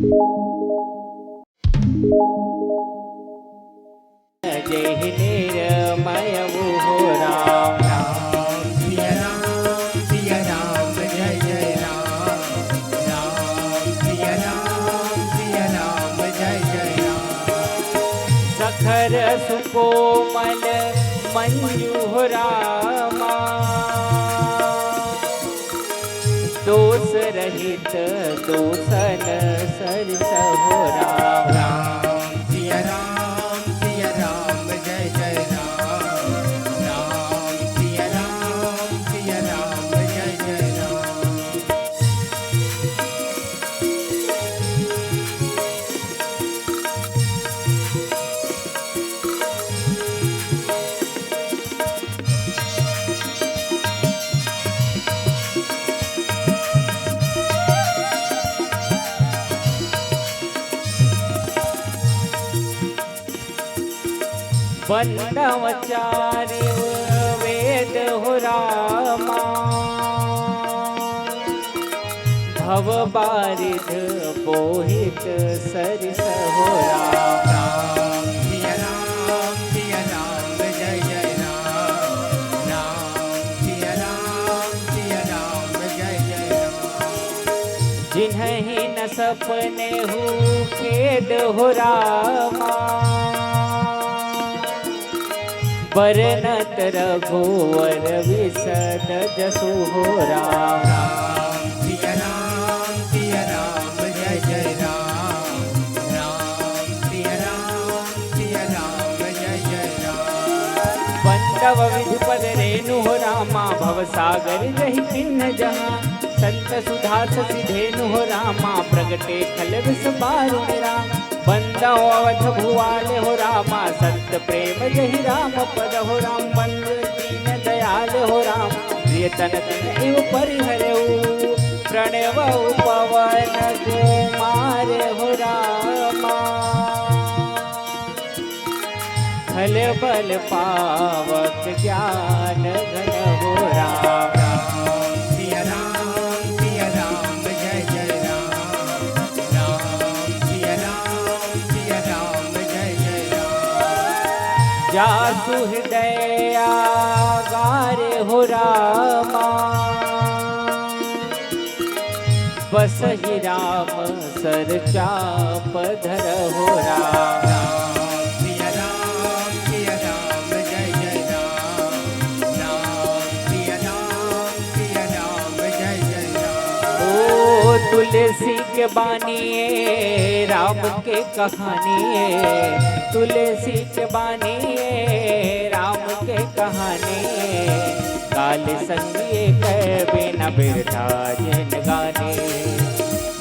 जय निर्मय हो राम राम सिया राम जय जय राम सिया राम जय जय राम। सखर सुकोमल मंजू हो रामा, दोष रहित दोषन सरस हो राम। राम सिया राम जय जय राम सिया राम जय जय राम। वंदवचार्य वेद हो रामा, भव बारिध पोहित सरिस हो राम। राम सिया राम जय जय राम सिया राम जय जय राम। जिन्हीं न सपने हूँ खेद हो रामा, बरनत रघुवर विसद जसु हो राम। राम सिया राम जय जय राम सिया राम जय जय राम। बंदव विधिपद रेणु हो रामा, भव सागर रही किन्न जहाँ, संत सुधा ससी धेनु हो रामा, प्रगटे खल विष बारु राम। बंदव अवध भुआल हो रामा, संत प्रेम जहि राम पद हो राम। बंद दीन दयाल हो राम, प्रियतन तन इव परिहरऊ, प्रणव पवन कुमार हो रामा। खल बल पावक ज्ञान घन हो राम। राम सिया राम जय जय राम सिया राम जय जय राम। जासु हृदय गारे हो रामा, बस ही राम सर चाप धर हो राम। राम सिया राम जय जय राम सिया राम जय जय राम। ओ तुलसी के बानी राम के कहानी, तुलसी के बानी राम के कहानी। काल संगिए कह बिना बिरथा जिन गाने,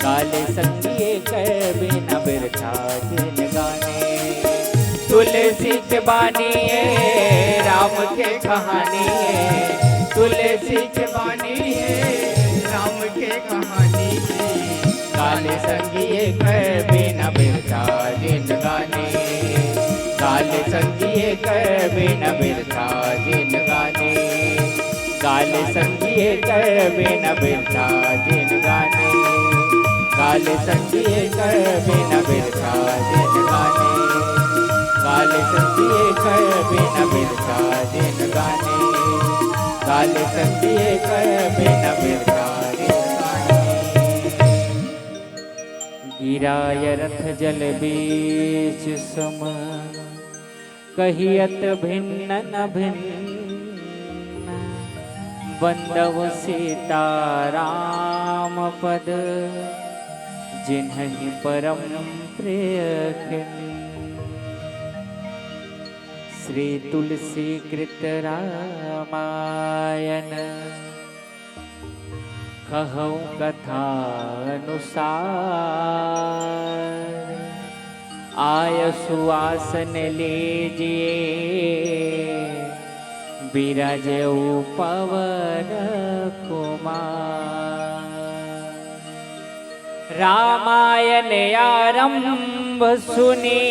काल संगिए कह बिना बिरथा जिन गाने। तुलसी के बानी राम के कहानी, तुलसी के बानी राम के कहानी। काल संगिए कह बिना बिरथा जिन गाने, काल संगिए कह बिना बिरथा जिन गाने। काल संगिए कह बिना बिरथा जिन गाने, काल संगिए कह बिना बिरथा जिन गाने। काल संगिए कह बिना बिरथा जिन गाने, काल संगिए कह बिना बिरथा जिन गाने। गिराय रथ जल बीच सम, कहियत भिन्न न भिन्न। बंदव सीता राम पद, जिन्हि परम प्रिय खिन्न। श्री तुलसी कृत रामायण, कहूँ कथा अनुसार। आय सुवासन लीजिए, बिराजऊ पवन कुमार। रामायण आरंभ सुनी,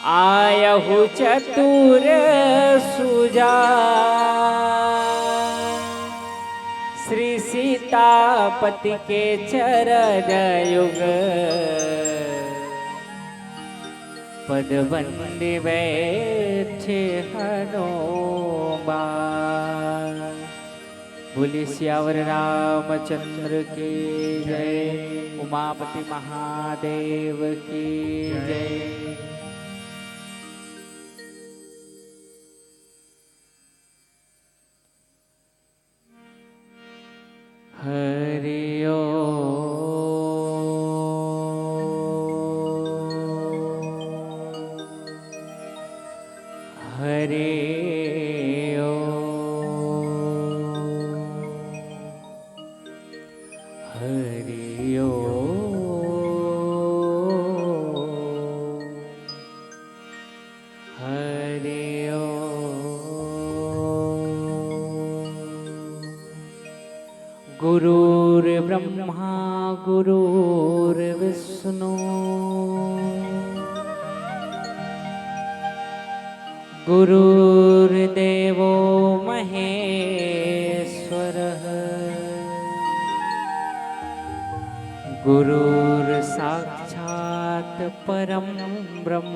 आयहु चतुर सुजा। श्री सीता सीतापति के चरण युग पद बंदी बैठे हनुमान। बोले सियावर रामचंद्र की जय, उमापति महादेव की जय। हरि हरे हरि हरि गुरुर्ब्रह्मा गुरुर्विष्णु गुरुर्देवो महेश्वरः गुरुर्साक्षात् परं ब्रह्म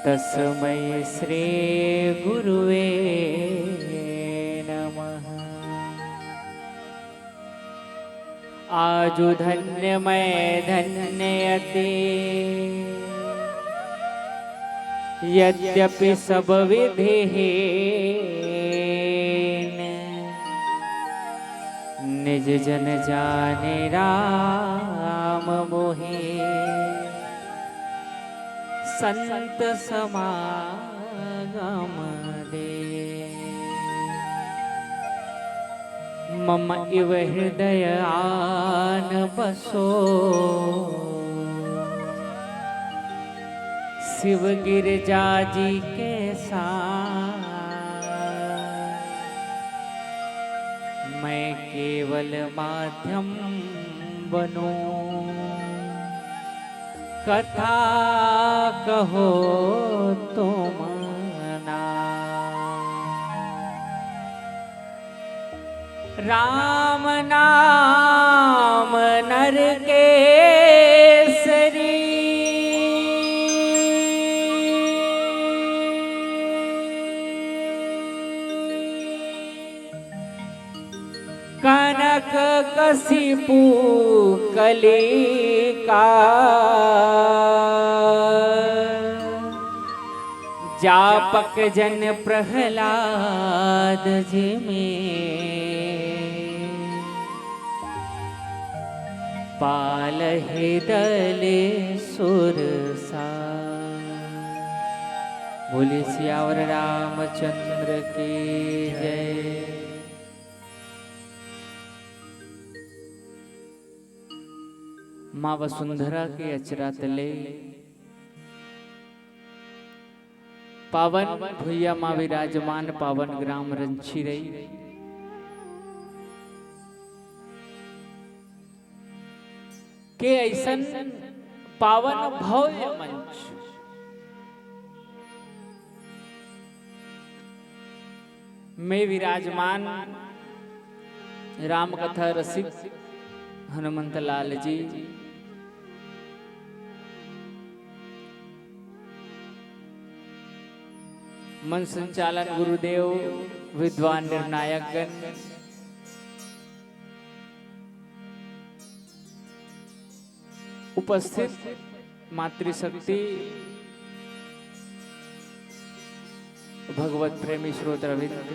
तस्मै श्री गुरुवे नमः। आजु धन्य मैं धन्य अति यद्यपि सब विधिहीन निज जन जाने राम मोहि संत समागम दे। मम इव हृदय आन बसो शिव गिरिजा जी के साथ मैं केवल माध्यम बनूं कथा कहो तुम ना। राम नाम नर केसरी कनक कसिपु कलिका जापक जन प्रहलाद जी में पालहि दले सुरसा। बोले सियावर रामचंद्र की जय। माँ वसुंधरा के अचरा तले पावन भुइया माँ विराजमान पावन ग्राम रंछिरई के ऐसन पावन भव्य मंच में विराजमान राम कथा रसिक हनुमंत लाल जी मन संचालन गुरुदेव विद्वान निर्णायक गण उपस्थित मातृशक्ति भगवत प्रेमी श्रोतावृंद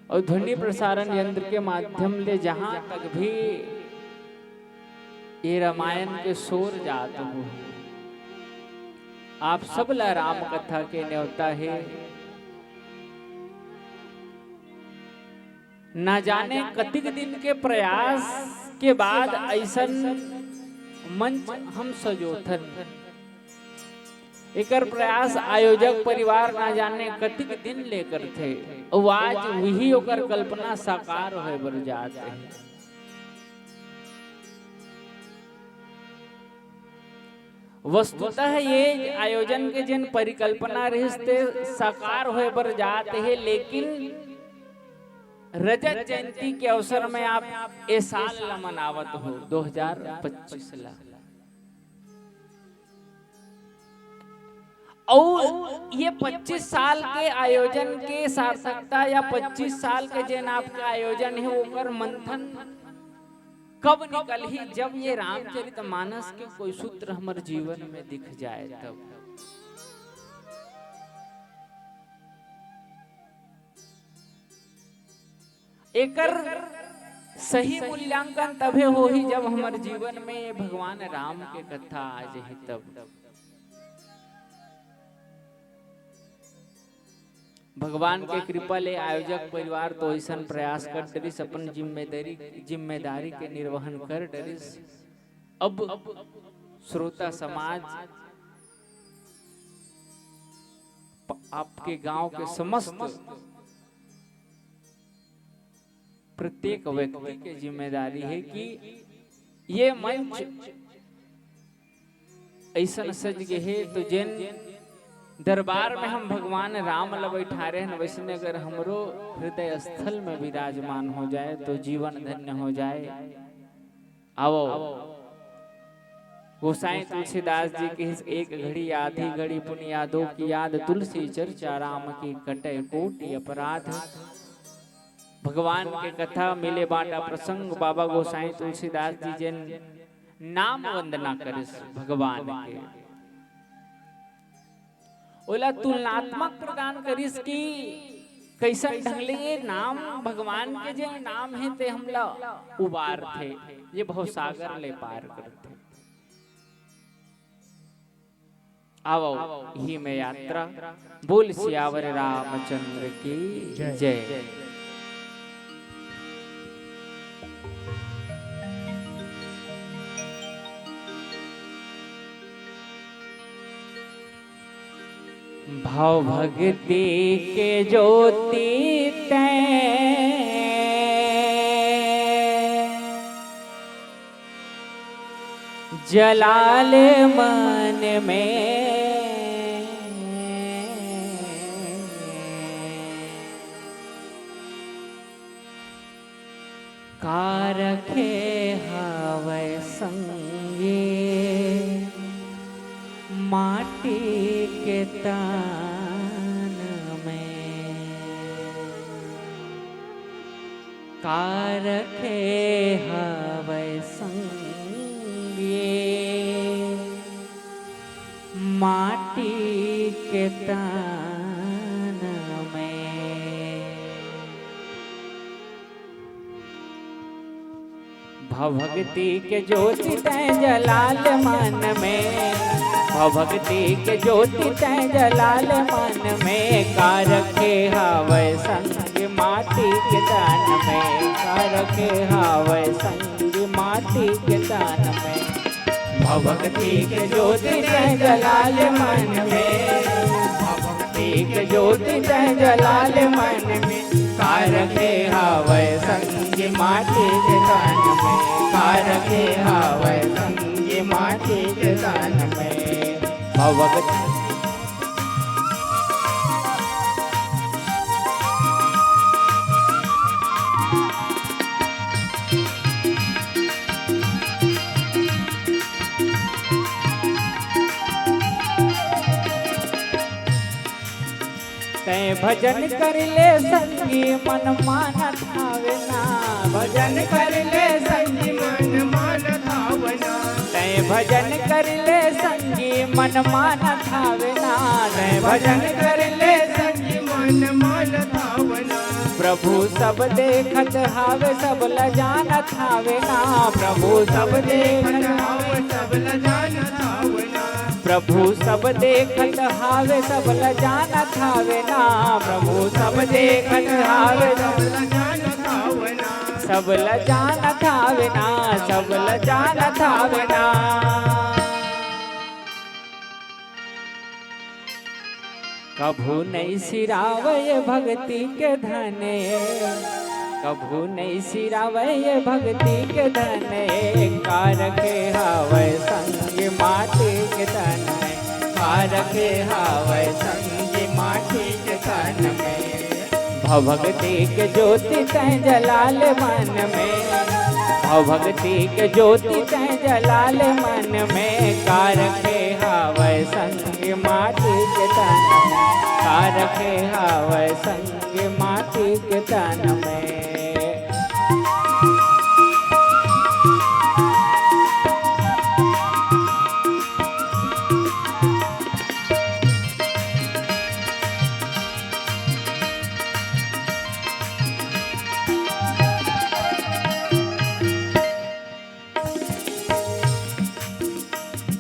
और ध्वनि प्रसारण यंत्र के माध्यम ले जहां तक भी ये रामायण के शोर जात हो आप सब ला राम कथा के न्योता है। ना जाने कतिक दिन के प्रयास के बाद ऐसन मंच हम सजोथन एकर प्रयास आयोजक परिवार ना जाने कतिक दिन लेकर थे और आज वही ओकर कल्पना साकार होए बर जात है। वस्तुतः ये आयोजन के जिन परिकल्पना रिश्ते साकार होए बर जाते हैं, लेकिन रजत जयंती के अवसर में आप ये साल ला मनावत हो 2025 ला, और ये 25 साल के आयोजन के सार्थकता या 25 साल के जिन आपका आयोजन है ओकर मंथन कब निकल ही, जब ये रामचरितमानस के कोई सूत्र हमारे जीवन में दिख जाए तब। एकर सही मूल्यांकन तबे हो ही जब हमारे जीवन में भगवान राम के कथा आ जाए तब। भगवान के कृपा ले आयोजक परिवार तो ऐसा प्रयास कर डरिस, अपन जिम्मेदारी के निर्वहन कर डरिस। अब श्रोता समाज आपके गांव के समस्त प्रत्येक व्यक्ति की जिम्मेदारी है कि ये मंच ऐसा सज गए है तो जिन दरबार में हम भगवान राम ला बैठा रहे हैं, वैसे अगर हमरो हृदय स्थल में विराजमान हो जाए तो जीवन धन्य हो जाए। आओ गोसाई तुलसीदास जी की एक घड़ी आधी घड़ी पुण्य यादों की याद, तुलसी चर्चा राम की कटे कोटि अपराध। भगवान के कथा मिले बाटा प्रसंग बाबा गोसाई तुलसीदास जी जिन नाम वंदना करे भगवान के ओला तुलनात्मक प्रदान करिस कि कैसा ढंगले ये नाम भगवान के जो नाम है ते हमला उबार थे, ये बहुत सागर ले पार करते। आओ ही में यात्रा, बोल सियावर रामचंद्र की जय। भाव भक्ति के ज्योति तैं जलाल मन में, कारखे हवै संगे माटी के तान में, कारखे हवै संगे माटी के तान में। भक्ति के ज्योति तैं जलाल मन में, भक्ति के ज्योति तैं जलाल मन में, कारखे हावै संग माटी के दान में, कारखे हावै संग माटी के दान में। भक्ति के ज्योति तैं जलाल मन में, भक्ति के ज्योति तैं जलाल मन में, कारखे हावै संग माटी के दान में, कारखे हावै संग माटी के दान में। भगवत तै भजन कर ले संगी मन मानत भावना, भजन कर ले संगी मन मानत भावना, तै भजन कर ले संगी मन मानत भावना, तै भजन कर ले संगी मन मानत भावना। प्रभु सब देखत हावे सब ल जानत हावे ना, प्रभु सब देखत हावे सब ल जानत हावे ना, प्रभु सब देखत हावे सब ल जानत हावे ना, प्रभु सब देखत हावे सब ल जानत हावे ना, सब ल जानत हावे ना, सब ल जानत हावे ना। कभू नहीं सिरावय भक्ति के धने, कभू नहीं सिरावय भक्ति के धने, कारखे हावै संग माटी के तन में कारके हावै संग माटी के तन में भक्ति के ज्योति तै जलाल मन में भक्ति के ज्योति तै जलाल मन में कारके हावै संग माटी के तन में कारके हावै संग माटी के तन में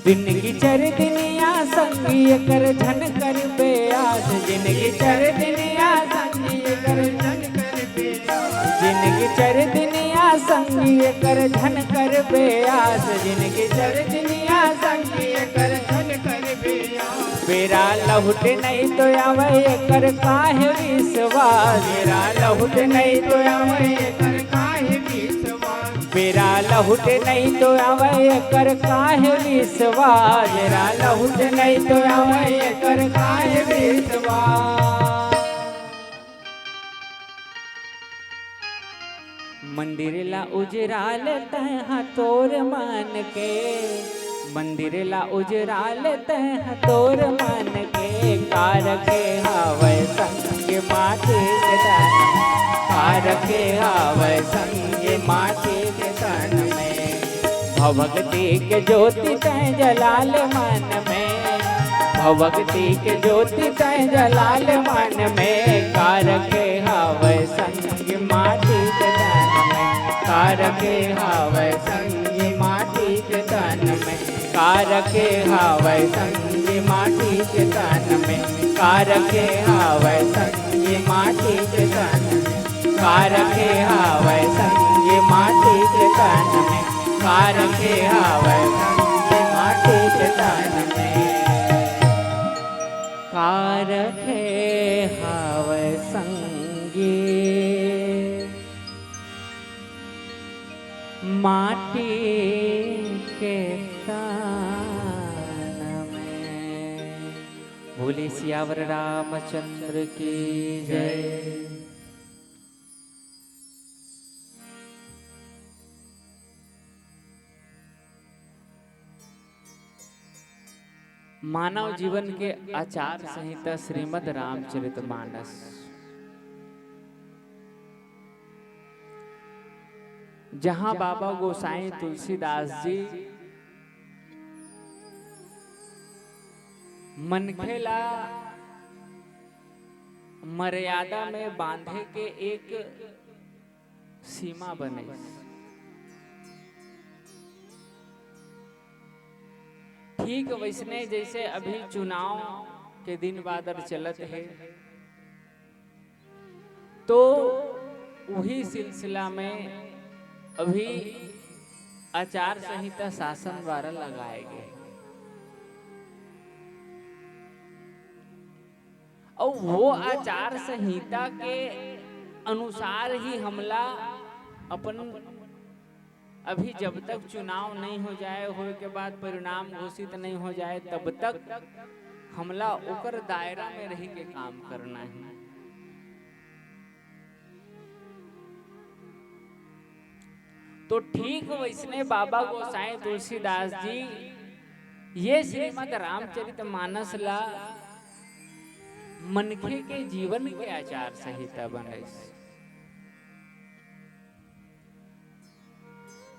जिंदगी चर दिनिया संगी कर धन कर बेआस जिंदगी चर दिनिया संगी कर धन कर बेआस जिंदगी चर दिनिया संगी कर धन कर बेआस जिंदगी चर दिनिया संगी कर धन कर बेआस बेरा लहुट नहीं तो आवे कर काहे विश्वास बेरा लहुट नहीं तो आवे कर काहे विश्वास बेरा लहुट नहीं तो आवे कर काहे विश्वास बेरा लहुट नहीं तो आवे कर काहे विश्वास मंदिर ला उजराल तह तोर मन के मंदिर ला उजराल तह तोर मन के कारके हावै संग माटी के तन कारके हावै संग माटी के तन में भक्ति के ज्योति तै जलाल मन में भक्ति के ज्योति तै जलाल मन में कारके हावै संग माटी के तन में कारके हावै संग माटी के तन में कारके हावै संग माटी के तन में कारके हावै संग माटी के तन में कारके हावै संग माटी के तन में कारके हावै संग माटी के तन में कारके हावै संगी माटी के तन में। बोले सियावर रामचंद्र की जय। मानव जीवन के आचार संहिता श्रीमद् रामचरितमानस जहां बाबा गोसाई तुलसीदास जी मनखेला मर्यादा में बांधे के एक सीमा बने। ठीक वैसने जैसे अभी चुनाव के दिन बादर चलत है तो वही सिलसिला में अभी आचार संहिता शासन द्वारा लगाए गए और वो आचार संहिता के अनुसार ही हमला अपन अभी जब तक चुनाव नहीं हो जाए हो के बाद परिणाम घोषित नहीं हो जाए तब तक हमला ओकर दायरा में रह के काम करना है। तो ठीक वैसने बाबा गोसाई तुलसीदास जी ये श्रीमद् रामचरितमानस ला मनखे के जीवन के आचार संहिता बने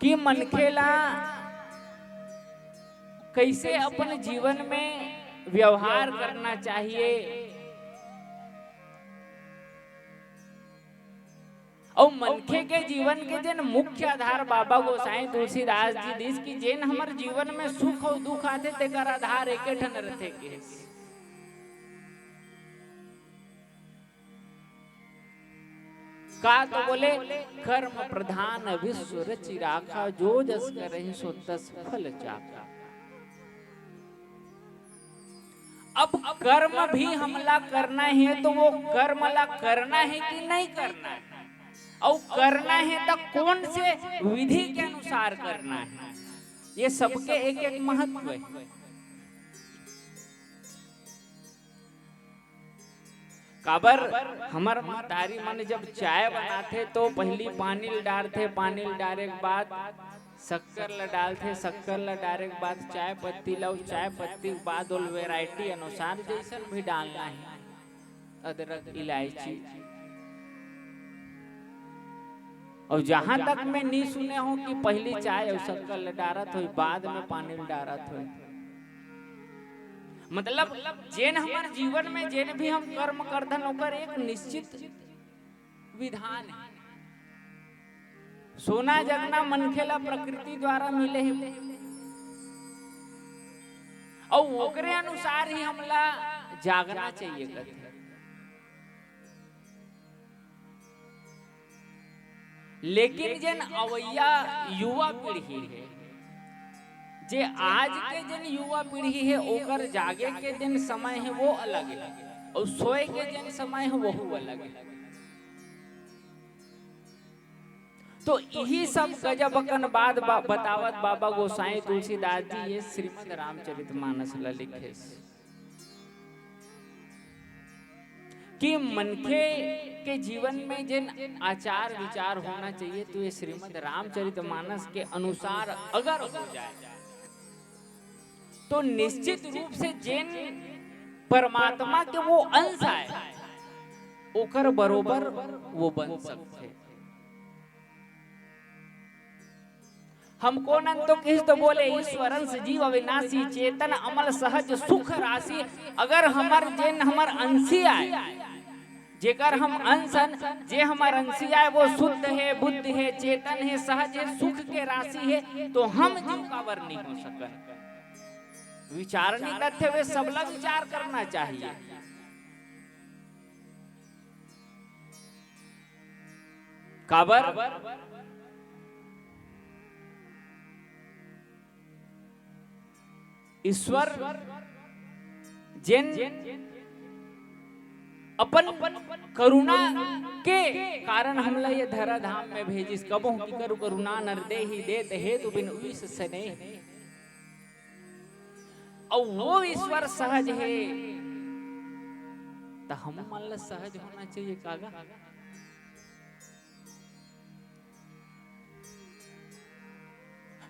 कि मनखेला कैसे अपन जीवन में व्यवहार करना चाहिए और मनखे के जीवन के जन मुख्य आधार बाबा गोसाई तुलसीदास जी दिस की जेन हमार जीवन में सुख और दुख आते तेकर आधार एके ठन रथे के का तो बोले कर्म प्रधान विश्व रचि राखा जो जस करहि सो तस फल चाखा। अब कर्म भी हमला करना है तो वो कर्म ला करना है कि नहीं करना है और करना है तो कौन से विधि के अनुसार करना है ये सबके एक एक महत्व है। काबर हमार महतारी मन जब चाय बनाते तो पहली पानी डालते, पानी डाले के बाद शक्कर ला डालते, शक्कर ला डाले के बाद चाय पत्ती ला, चाय पत्ती के बाद और वैरायटी अनुसार जैसन भी डालना है, अदरक इलायची। और जहां तक मैं नहीं सुने हूं कि पहली चाय और शक्कर ला डालत हो, बाद में पानी डालत हो। मतलब जेन हमारे जीवन में जेन भी हम कर्म करधन ओकर एक निश्चित विधान है। सोना जगना मनखेला प्रकृति द्वारा मिले है और ओकरे अनुसार ही हमला जागना चाहिए करते। लेकिन जेन अवैया युवा पीढ़ी है, जे आज के जन युवा पीढ़ी है, ओकर जागे के जन समय है वो अलग है और सोए के जन समय है वो अलग है। तो यही सब गजबकन बाद बतावत बाबा गोसाई तुलसीदास जी ये श्रीमद् रामचरितमानस ला लिखे कि मनखे के जीवन में जिन आचार विचार होना चाहिए, तो ये श्रीमद् रामचरितमानस के अनुसार अगर हो जाए तो निश्चित रूप से जिन परमात्मा के वो अंश आए ओकर बरोबर वो बन सकते। हमको नंतो किस तो बोले ईश्वरंश जीव अविनाशी चेतन अमल सहज सुख राशि। अगर हमार जेन हमार अंशी आए, जेकर हम अंशन जे हमार अंशी आए वो शुद्ध है, बुद्ध है, चेतन है, सहज है, सुख के राशि है, तो हम जीव का वर नहीं हो सकते। विचार नहीं करते हुए सबला विचार करना चाहिए। काबर ईश्वर जिन अपन करुणा के कारण हमला ये धरा धाम में भेजिस, कबो की करू करुणा नरदे ही देत हेतु बिन विष स्नेह। और वो ईश्वर सहज है तो हम मान सहज होना चाहिए कागा।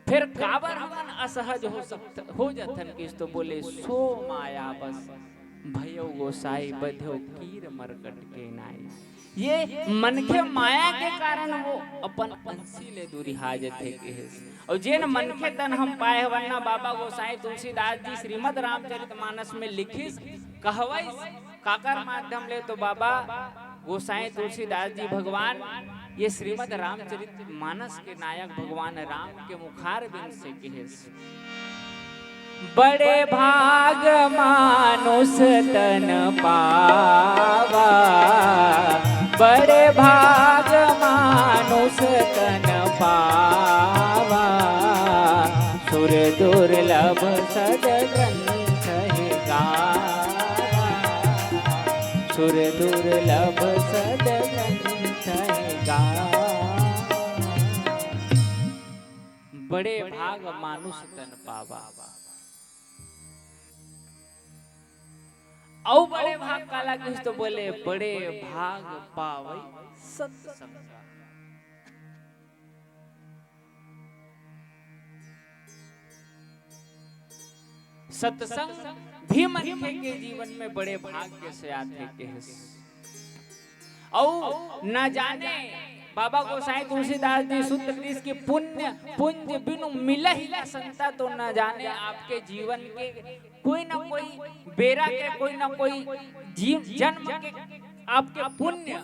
फिर काबर हमन असहज हो जाथन किस तो बोले सो माया बस भयो गोसाई बध्यो कीर मरकट के नाई। ये मन के माया के कारण वो अपन अंशी ले दूरी हाजत है के। और जेन मन के तन हम पाए वरना बाबा गोसाई तुलसीदास जी श्रीमद् रामचरितमानस में लिखिस कहवई काकर माध्यम ले, तो बाबा गोसाई तुलसीदास जी भगवान ये श्रीमद् रामचरितमानस के नायक भगवान राम के मुखार बिन से कहेस। बड़े भाग मानुष तन पावा, बड़े भाग मानुष तन पावा, सुर दुर्लभ सदग्रंथ गावा, सुर दुर्लभ सदग्रंथ गावा। बड़े भाग मानुष तन पावा। औ बड़े भाग काला किस तो बोले बड़े भाग पावई सत्संग। सत्संग भी मनुष्य के जीवन में बड़े भाग्य से आते के औ न जाने बाबा गोसाई तुलसीदास जी सूत्र दिस की पुण्य पुंज बिनु मिला ही संता, तो न जाने आपके जीवन के कोई ना कोई बेरा के कोई ना कोई जीव जन्म के आपके पुण्य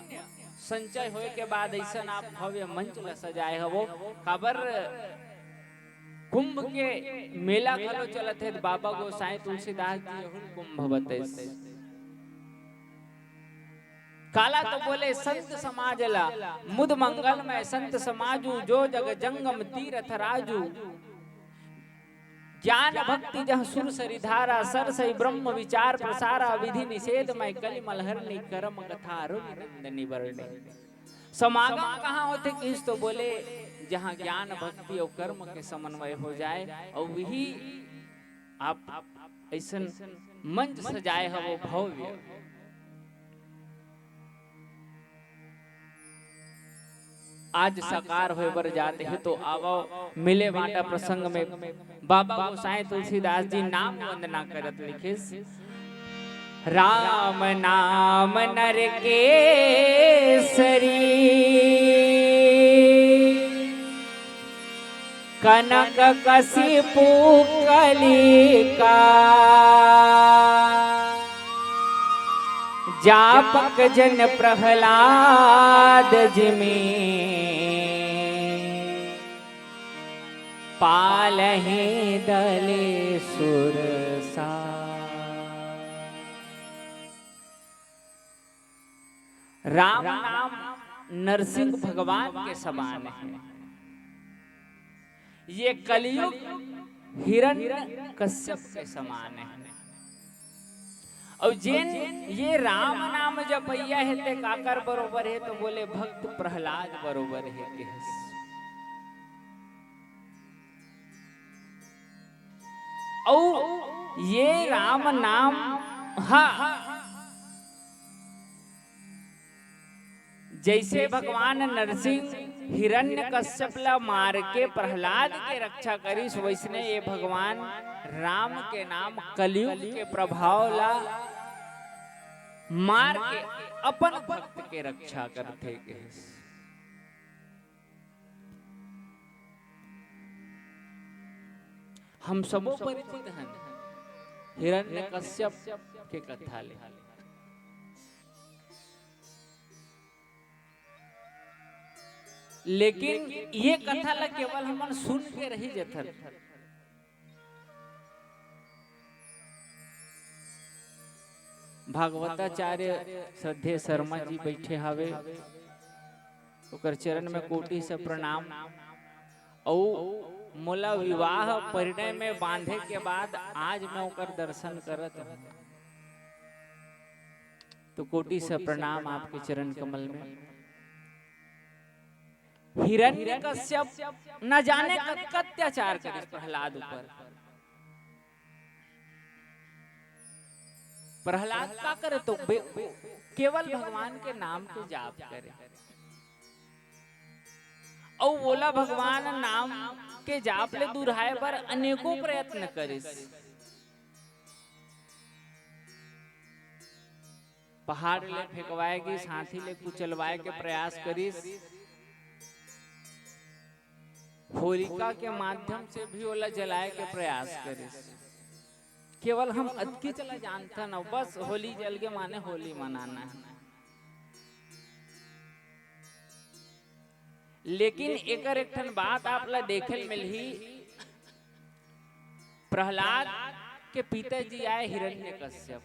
संचय होए के बाद ऐसा आप भव्य मंच ला सजाए हो। खबर कुंभ के मेला खलो चलत है, बाबा गोसाई तुलसीदास जी कुंभ बते काला तो बोले संत समाज ला मुद मंगल में संत समाजू, जो जग जंगम तीरथ राजू, ज्ञान भक्ति जह सुर सरिधारा, सर सही ब्रह्म विचार प्रसारा, विधि निषेध में कलि मलहरनी, करम कथा रुनि नंदनी वर्णे। समागम कहाँ होते किस तो बोले जहाँ ज्ञान भक्ति और कर्म के समन्वय हो जाए और वही आप ऐसा मंच सजाए है वो भव्य। आज साकार होए बर जाते हैं तो आवो मिले बाटा प्रसंग में बाबा गोसाई तुलसीदास जी नाम वंदना करत लिखिस। राम नाम नर केसरी कनक कसिपु कलिका जापक जन प्रहलाद जिमे पालहे दले सुरसा। राम नाम नरसिंह भगवान के समान है। ये कलयुग हिरण्य कश्यप के समान है। और जिन ये राम नाम जपैया है ते काकर बरोबर है तो बोले भक्त प्रहलाद बरोबर है के और ये राम नाम हाँ जैसे भगवान नरसिंह हिरण्य कश्यप ला मार के प्रहलाद के रक्षा करिस वैसने ये भगवान राम के नाम कलयुग के प्रभाव ला मार के अपन भक्त के रक्षा करते के। हम सबो परिचित हैं हिरण्य कश्यप के कथा ले। लेकिन ये कथा ला केवल हम सुन के रही जथर। भागवताचार्य श्रद्धे शर्मा जी बैठे हवे ओकर चरण में कोटि से प्रणाम। और मोला विवाह परिणय में बांधे के बाद आज मैं ओकर दर्शन करत हूं तो कोटि से प्रणाम आपके चरण कमल में। हिरण्यकश्यप न जाने कब अत्याचार करे प्रहलाद ऊपर। प्रहलाद का करे तो केवल भगवान के नाम के जाप करे और बोला भगवान नाम के जाप ले दुराए पर अनेकों प्रयत्न करे। पहाड़ ले फेंकवाएगी साथी ले कुचलवाए के प्रयास करिस। होलिका के माध्यम से भी ओला जलाए के प्रयास करे। केवल हम अतकी चला जानता न बस होली जल के माने होली मनाना है। लेकिन एकर एक ठन बात आप ला देखे मिलही। प्रहलाद के पिताजी आए हिरण्यकश्यप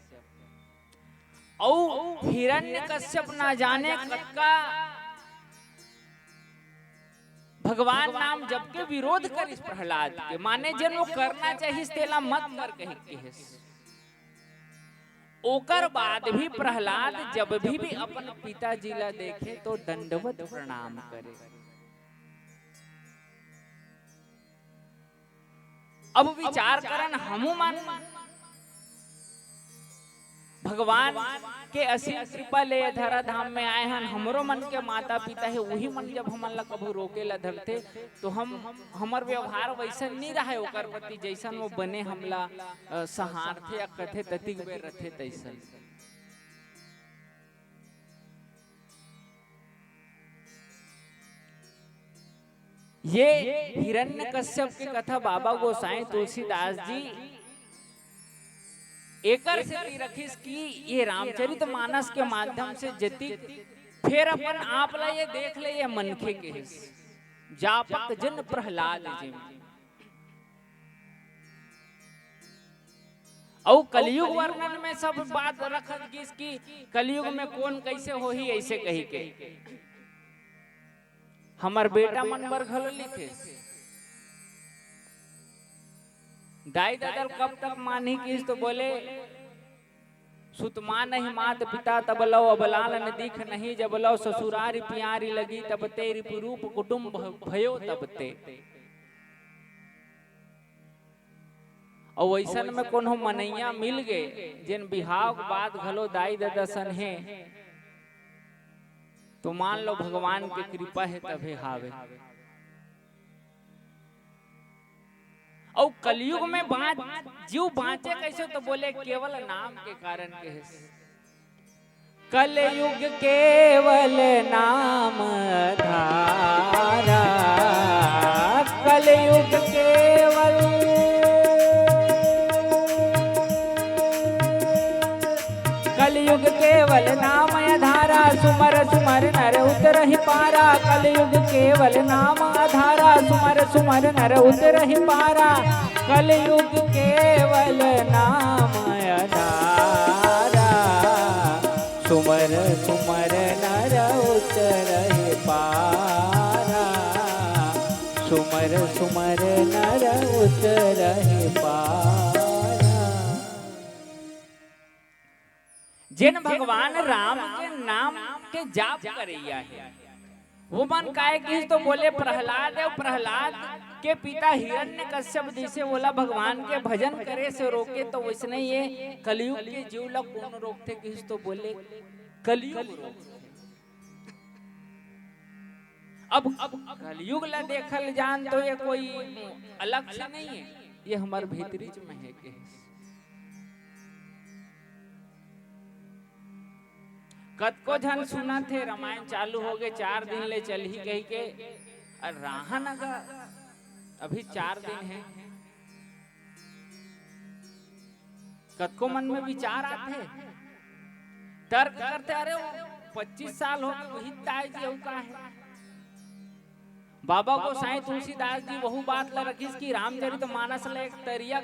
और हिरण्यकश्यप ना जाने कतका भगवान नाम जब के विरोध करिस प्रहलाद के माने जन वो करना चाहिए तेला मत कर कही के। ओकर बाद भी प्रहलाद जब भी अपन पिताजी ला देखे तो दंडवत प्रणाम करे। अब विचार करन हमू मन भगवान के असीम कृपा ले धरा धाम में आए हैं। हमरो मन के माता पिता है वही मन जब हमन ला कभू रोके ला धरते तो हम हमर व्यवहार वैसा नहीं रहे ओकर प्रति जैसन वो बने हमला सहारथे या कथे ततिक बेर रथे तैसन। ये हिरण्यकश्यप की कथा बाबा गोसाई तुलसीदास जी एकर से रखिस कि ये रामचरित मानस के माध्यम से जति फिर अपन आप ला ये देख ले ये मनखे के जापक जन प्रहलाद जी और कलयुग वर्णन में सब बात रखत किस की कलयुग में कौन कैसे हो ही ऐसे कही के हमार बेटा मन बर घलो लिखे दाई दादा कब तक मानी किस तो बोले सुतमा नहीं मात पिता तब लो अबलाल न दीख नहीं जब लो ससुरारी प्यारी लगी तब तेरी रूप कुटुंब भयो तब ते। और वैसन में कोनो मनैया मिल गए जिन बिहाव के बाद घलो दाई दादा सन है तो मान लो भगवान की कृपा है तभी हावे। और कलयुग में जीव बाँचे कैसे तो बोले केवल नाम के कारण के है। कलयुग केवल नाम धारा कलयुग केवल कलयुग केवल नाम आधारा सुमर सुमर नर उतरहि पारा कलयुग केवल नाम आधारा सुमर सुमर नर उतरहि पारा कलयुग केवल नाम आधारा सुमर सुमर नर उतरहि पारा सुमर सुमर नर उतरहि पारा। जिन भगवान राम के नाम के जाप करैया है वो मन काय की तो बोले प्रहलाद है। प्रहलाद के पिता हिरण्यकश्यप जैसे बोला भगवान के भजन करे से रोके तो वैसने ये कलयुग के जीव लोग कौन रोकते किस तो बोले कलयुग अब कलयुग ला देखल जान तो ये कोई अलग से नहीं है ये हमारे भीतरी में है के कद को झन सुना थे रामायण चालू हो गए 4 दिन ले चल ही गई के और राहा नगा अभी 4 दिन है। कद को मन में विचार आते तर्क करते अरे 25 साल हो गए वही ताई जी का है। बाबा को साईं तुलसीदास जी वहु बात ला रखीस कि रामचरितमानस ला एक तरियक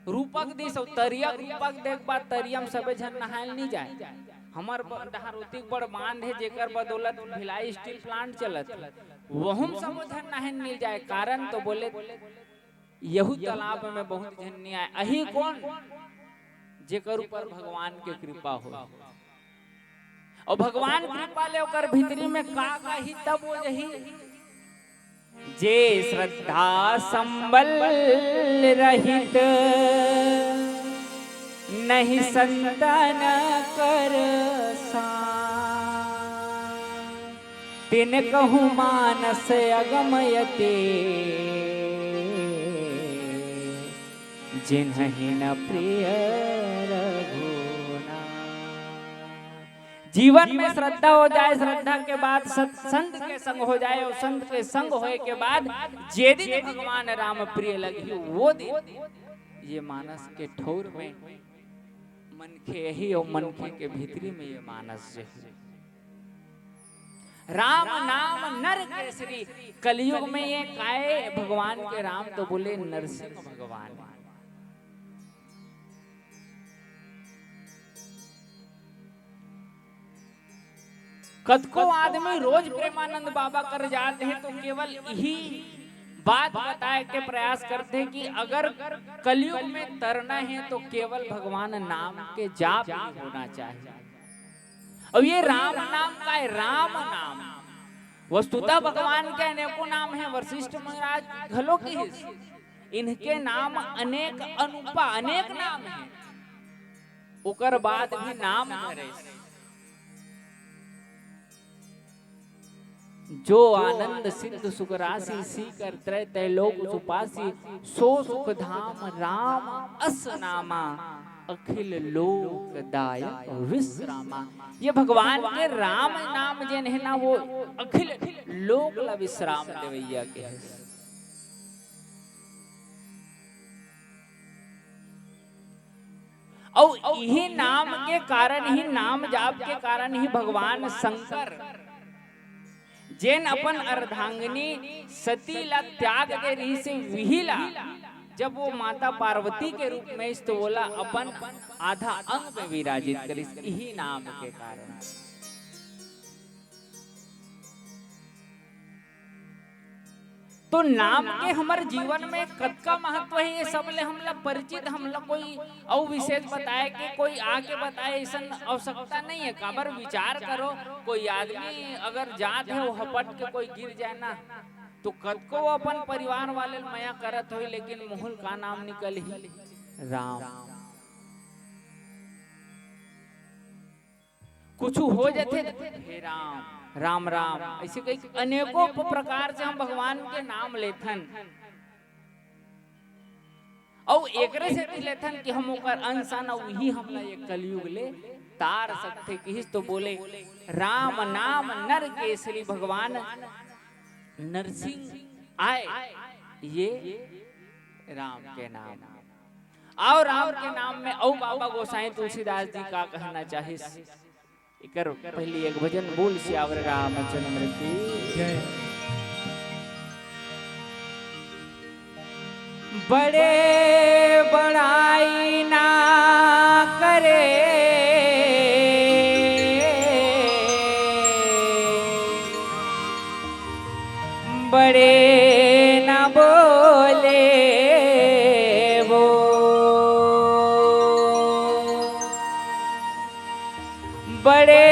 रूपक दिस तरियक रूपक देख बात तरियम सबे झन नहायल नहीं जाए। हमार डहारोती बड़ बांध है जेकर बदौलत भिलाई स्टील प्लांट चलत वहुम सब झन नहायल नहीं जाए कारण तो बोले यहू तालाब में बहुत झन नहीं आए अही कौन जेकर ऊपर भगवान के कृपा हो और भगवान कृपा ले ओकर भीतरी में का ही तब वो यही जे श्रद्धा संबल रहित नहीं संतन कर तिन कहूँ मानस अगमयते जिन्हि न प्रिय रघुना। जीवन में श्रद्धा हो जाए श्रद्धा के बाद संत के संग हो जाए और संत के संग होए के बाद जे दिन भगवान राम प्रिय लगी वो दिन ये मानस के ठोर में मनखे ही और मनखे के भीतरी में ये मानस है। राम नाम नर केसरी कलयुग में ये काए भगवान के राम तो बोले नरसिंह भगवान। कद को आदमी रोज प्रेमानंद बाबा कर जाते हैं तो केवल यही बात बताए के प्रयास करते हैं कि अगर कलयुग में तरना है तो केवल भगवान नाम के जाप ही होना चाहिए। अब ये राम नाम का है राम नाम वस्तुतः भगवान के अनेकों नाम है वशिष्ठ महाराज घलो की इनके नाम अनेक अनुपा अनेक नाम है उकर बाद भी नाम करे जो आनंद सिद्ध सुख राशि सी कर त्रय त्रैलोक सुपासी सो सुख धाम राम अस नामा अखिल लोक दायक विश्रामा। ये भगवान के राम नाम जिन है ना वो अखिल लोक ला विश्राम देवैया के है। और यही नाम के कारण ही नाम जाप के कारण ही भगवान शंकर जेन अपन अर्धांगिनी सती ला त्याग दे रही से विहिला जब वो माता पार्वती के रूप में स्तोला अपन आधा अंग में विराजित करी यही नाम के कारण। तो नाम के हमारे जीवन में कतका महत्व है ये सब ले हमला परिचित हमला कोई और विशेष बताए कि कोई आके बताए ऐसा आवश्यकता नहीं है। काबर विचार करो, कोई आदमी अगर जात है वो हपट के कोई गिर जाए ना तो कतको वो अपन परिवार वाले मया करत हो, लेकिन मुहुल का नाम निकल ही राम। कुछ हो जाते हे राम राम राम, ऐसे कई अनेकों प्रकार से हम भगवान के नाम लेथन और एकरे से लेथन कि हम ओकर अंशन और वही हमला ये कलयुग ले तार सकते किस तो बोले राम नाम नर केसरी भगवान नरसिंह आए ये राम के नाम। और राम के नाम में औ बाबा गोसाई तुलसीदास जी का कहना चाहिए। इकर पहली एक भजन बोल सियावर रामचंद्र की जय। बड़े बड़ाई ना करे बड़े ना बोले वो बड़े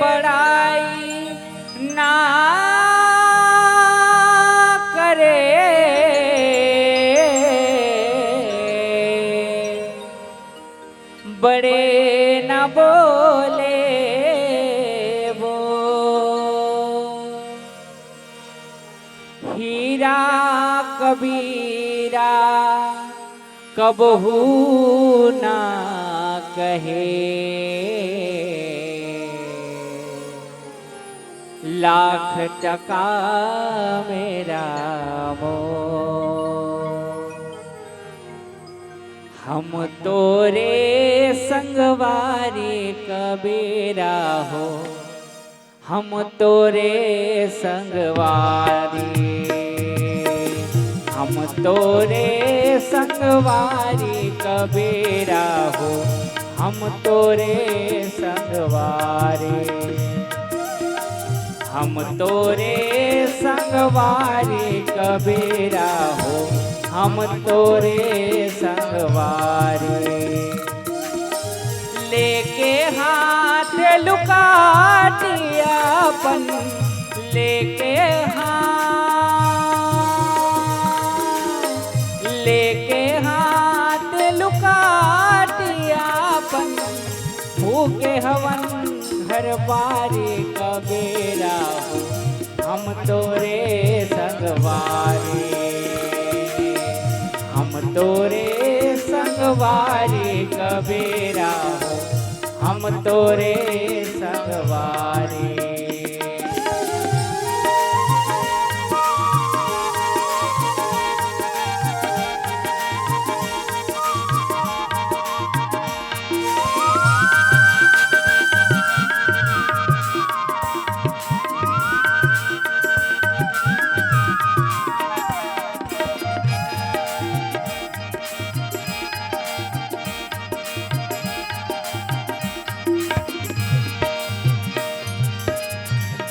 बड़ाई ना करे बड़े ना बोले वो हीरा कबीरा कबहू ना कहे लाख टका मेरा मोह। हम तोरे संगवारी कबीरा हो हम तोरे संगवारी हम तोरे संगवारी कबीरा हो हम तोरे संगवारी हम तोरे संगवारी कबीरा हो हम तोरे संगवारी। लेके हाथ लुकाटिया अपन लेके हाथ लुकाटिया अपन भूखे हवन घर बारी कबीरा हो हम तोरे संगवारी हम तोरे संगवारी कबीरा हो हम तोरे संगवारी।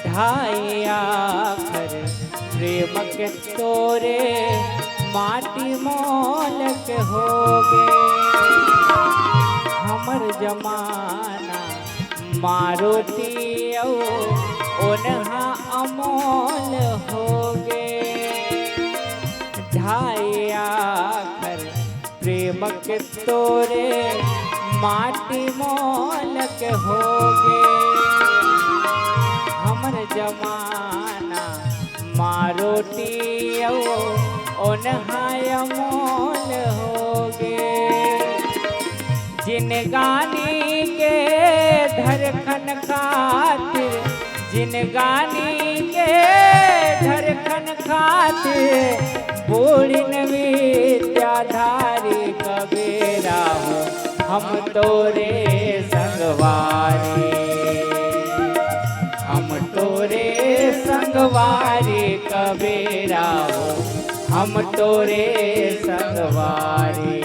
ढाई आखर प्रेम के तोरे माटी मोल के होगे हमर जमाना मारोती ओनहा अमोल होगे। ढाई आखर प्रेम के तोरे माटी मोल के होगे हमर जमाना मारोटी ओनहाय मोल होगे। जिन गानी के धरखन खातिर जिन गानी के धरखन खातिर बूढ़िन विद्याधारी कबीरा हो हम तोरे संगवारी हम तोरे संगवारी कबीरा हो हम तोरे संगवारी।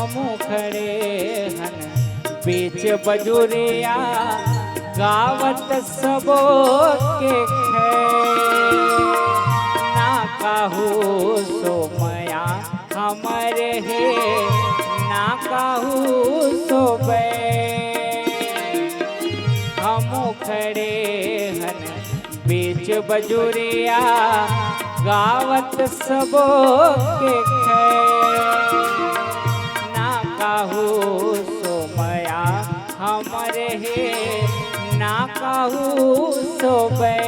हमू खड़े हन बीच बजुरिया गावत सबो के ना काहू सोमया हमरे हे ना काहू सोबे हमू खड़े हन बीच बजुरिया गावत सबो के ना काहू सोमया हमरे हे ना काहू सोबे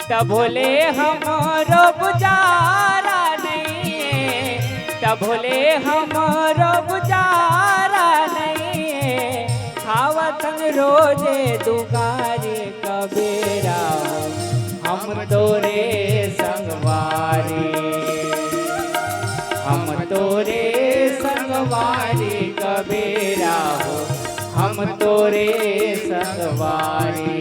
तब भोले हमरो गुजारा नहीं तब भोले हमरो गुजारा नहीं खावतन रोजे दुगारी कबीरा हम तोरे संगवारी हम तोरे संगवारी कबीरा हो हम तोरे संगवारी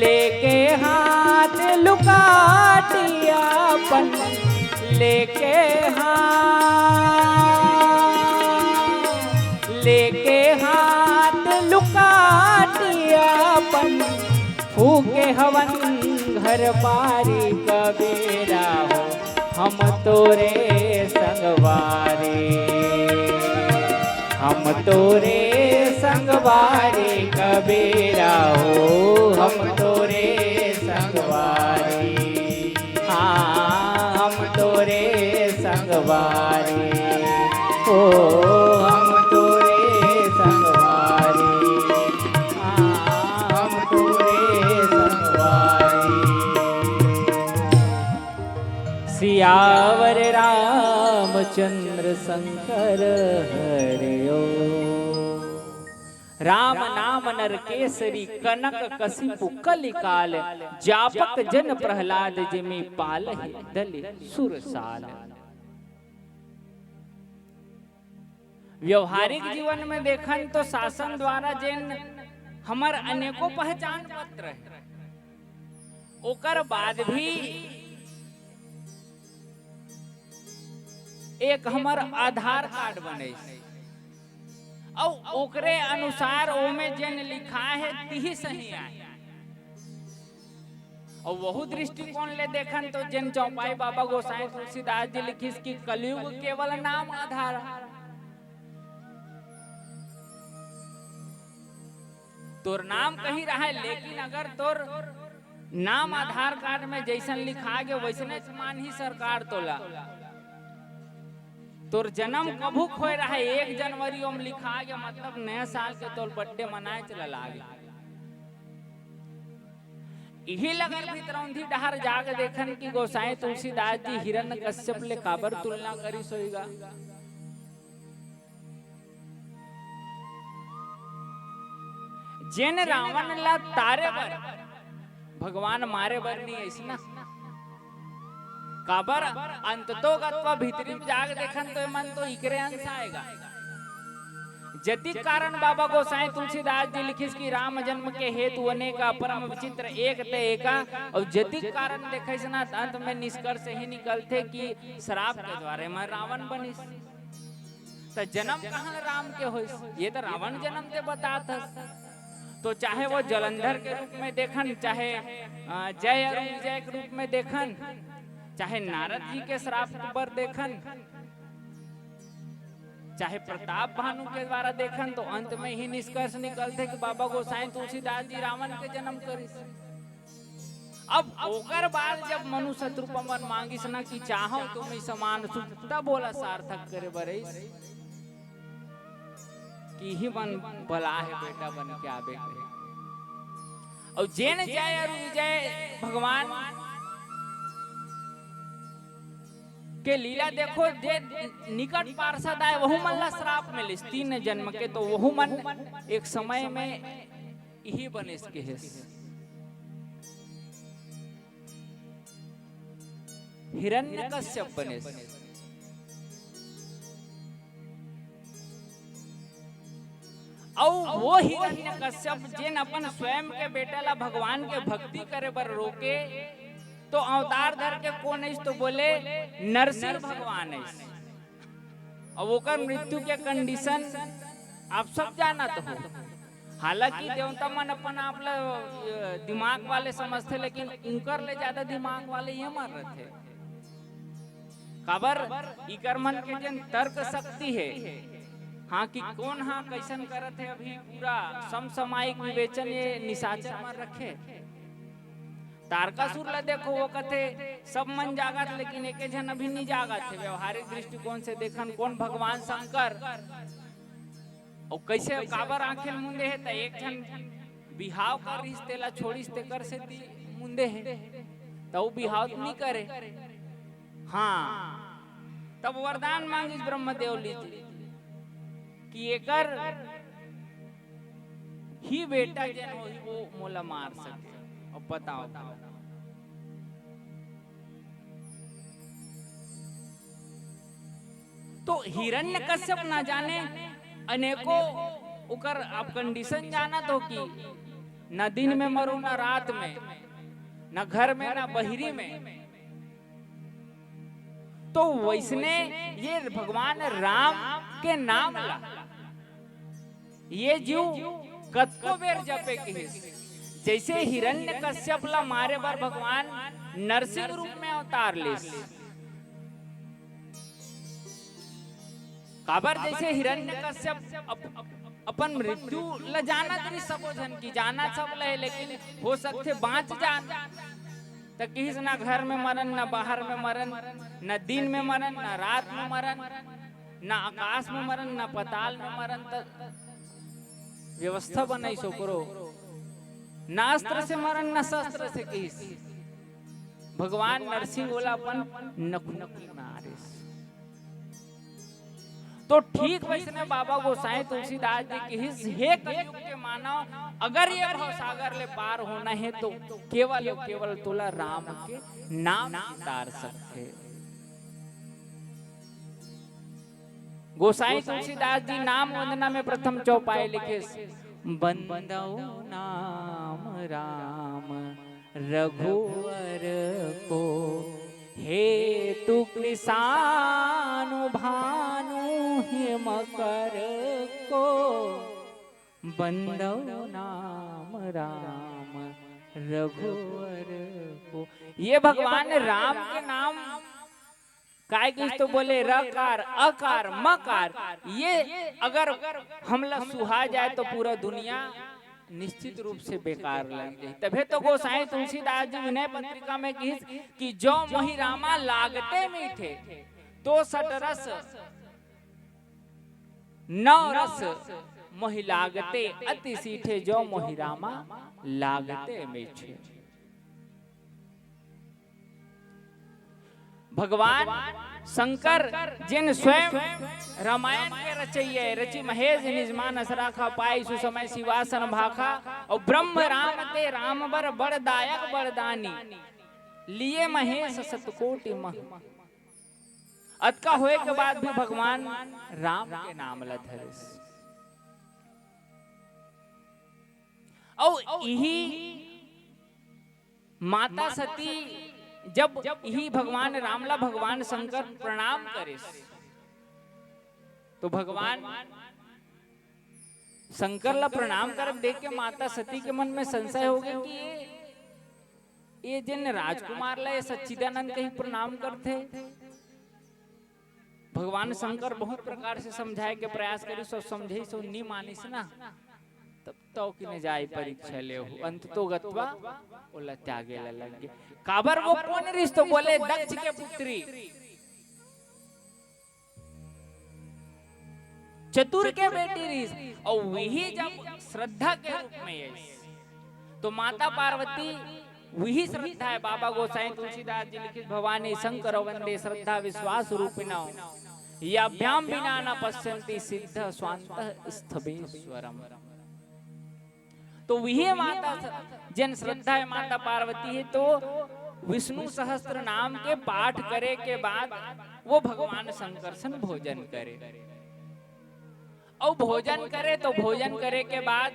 लेके हाथ लुकाटियापन लेके हाथ लुकाटियापन फूके हवन घर बारी कबीरा हो हम तोरे संगवारी हम तोरे संगवारी कबीरा हो हम तोरे संगवारी हाँ हम तोरे संगवारी हो हम तोरे संगवारी हाँ हम तोरे संगवारी सियावर रामचंद्र शंकर हरिओ राम नाम नरकेसरी कनक कसिपु कलिकाल जापक जन प्रहलाद जिमि पालहि दलि सुरसाल। व्यवहारिक जीवन में देखन तो शासन द्वारा जिन हमर अनेकों पहचान पत्र है ओकर बाद भी एक हमर आधार कार्ड बने और ओकरे अनुसार ओमे जन लिखा है तिही सही आए और वहु दृष्टिकोण ले देखन तो जन चौपाई बाबा गोसाई तुलसीदास जी लिखिस कि कलयुग केवल नाम आधार तोर नाम कहीं रहा है लेकिन अगर तोर नाम आधार कार्ड में जैसन लिखा गया वैसने मान ही सरकार तोला तोर जन्म कभू खोए रहा है 1 जनवरी में लिखा गया मतलब नया साल के तोर बर्थडे मनाए चला लागे यही लगन भीतरौंधी डहर जाके देखन कि गोसाई तुलसीदास जी हिरण्यकश्यप ले काबर तुलना करी सोईगा जेन रावण ला तारे बर भगवान मारे बर नहीं ऐसना काबर अंततोगत्वा भीतरी में जाके देखन तो मन तो इकरे अंश आएगा जति कारण बाबा गोसाई तुलसीदास जी लिखिस कि राम जन्म के हेतु अनेक परम विचित्र एक ते एका और जति कारण देखे ना अंत में निष्कर्ष ही निकलते कि श्राप के द्वारा मैं रावण बनिस तो जन्म कहाँ राम के होइस ये तो रावण जन्म के बताता तो चाहे वो जलंधर के रूप में देखन चाहे जय और विजय के रूप में देखन चाहे नारद जी के श्राप पर देखन चाहे प्रताप भानु के द्वारा देखन तो अंत में ही निष्कर्ष निकलते कि बाबा गोसाई तुलसीदास जी रावण के जन्म करिस। अब ओकर बाद जब मनु शत्रुपमन मांगिस ना कि चाहो तुम समान तब बोला सार्थक करे बरईस कि ही मन भला है बेटा बन के आवे और जेन जय और विजय भगवान के लीला देखो जे निकट पार्षद आए वहु मन ला श्राप मिलिस 3 जन्म के तो वहु मन एक समय में यही बनिस के है हिरण्यकश्यप बनिस और वो हिरण्यकश्यप जिन अपन स्वयं के बेटा ला भगवान के भक्ति करे बर रोके तो अवतार धर के कौन है तो बोले नरसिंह भगवान है। और ओकर मृत्यु के कंडीशन आप सब जाना तो हो। हालांकि देवता मन अपन आप दिमाग वाले समझते, लेकिन उनकर ले ज्यादा दिमाग वाले ये मर रहे थे। खबर इकर मन के जन तर्क शक्ति है, हाँ कि कौन हाँ कैसन करत है, अभी पूरा समसामयिक विवेचन ये निशाचर मन रखे। तारकासुर ला देखो, वो कथे सब मन जागत, लेकिन एक जन अभी नहीं जागत है। व्यवहारिक दृष्टिकोण से देखन कौन भगवान शंकर और कैसे काबर आंखें मुंदे है, तो एक जन बिहाव कर रिश्ते ला छोड़िस ते कर से मुंदे है, तो वो बिहाव नहीं करे। हाँ, तब वरदान मांगिस ब्रह्मदेव ली कि एकर ही बेटा जन हो वो मोला मार सके। और बताओ, तो हिरण्यकश्यप ना जाने अनेकों उकर आप कंडीशन जाना तो कि न दिन में मरू न रात में, न घर में न बहिरी में। तो वैसने ये भगवान राम के नाम ला ये जीव कतको बेर जपे के, जैसे हिरण्यकश्यप ला मारे बार भगवान नरसिंह रूप में अवतार ले। काबर जैसे हिरण्यकश्यप अपन मृत्यु ल जाना तरी सबो जन की जाना सब ले, लेकिन हो सकते बाँच जान तो किस ना घर में मरन, न बाहर में मरन, न दिन में मरन, न रात में मरन, न आकाश में मरन, न पताल में मरन। तो व्यवस्था बनाई सो करो, न अस्त्र से मरन न शस्त्र से किस। भगवान नरसिंह बोला अपन नखुनकी मारे। तो ठीक वैसने बाबा गोसाई तुलसीदास जी की हिस हे कलयुग के मानव, अगर ये भवसागर ले पार होना है तो केवल और केवल तुला राम के नाम उतार सकते। गोसाई तुलसीदास जी नाम वंदना में प्रथम चौपाई लिखे, बंदौ नाम राम रघुवर को, हेतु कृषानु भानु हिमकर को। बंदौ नाम राम रघुवर को, ये भगवान राम के नाम काय किस तो बोले रकार अकार मकार, ये अगर हमला सुहा जाए तो पूरा दुनिया निश्चित रूप से बेकार लग जाए। तभी तो गोसाई तुलसीदास जी विनय पत्रिका में किस कि जो मोहि रामा लागते मीठे, तो सट रस नौ रस मोहि लागते अति सीठे, जो मोहि रामा लागते मीठे। भगवान शंकर जिन स्वयं रामायण के रचैये, रचि महेश निज मानस राखा, पाई सुसमय शिवासन भाखा। और ब्रह्म राम ते राम बर बड़दायक बरदानी, लिए महेश सतकोटि मह। अतका होए के बाद भी भगवान राम के नाम ला धरिस। और यही माता सती जब ही भगवान रामला भगवान शंकर प्रणाम करे, तो भगवान शंकर ला प्रणाम कर देख के माता सती के मन में संशय हो गया कि ये जिन राजकुमार ला ये सच्चिदानंद कहीं प्रणाम करते। भगवान शंकर बहुत प्रकार से समझाए के प्रयास करे, सो समझे सो नहीं मानिस ना, तब तो कि न जाए परीक्षा ले, अंत तो गत्वा ओला त्यागे ला लगे। काबर वो कौन रिश्तो बोले दक्ष के पुत्री, चतुर के बेटी रिस। और वही जब श्रद्धा के रूप में है, तो माता पार्वती वही श्रद्धा है। बाबा गोसाई तुलसीदास जी लिखित भवानी शंकर वंदे श्रद्धा विश्वास रूपिणौ, याभ्याम बिना न पश्यन्ति सिद्ध स्वांतः स्थवेश्वरम। तो वही माता जन श्रद्धा है माता पार्वती है। तो विष्णु सहस्त्र नाम के पाठ करे के बाद वो भगवान शंकर सन भोजन करे। और भोजन करे तो भोजन करे के बाद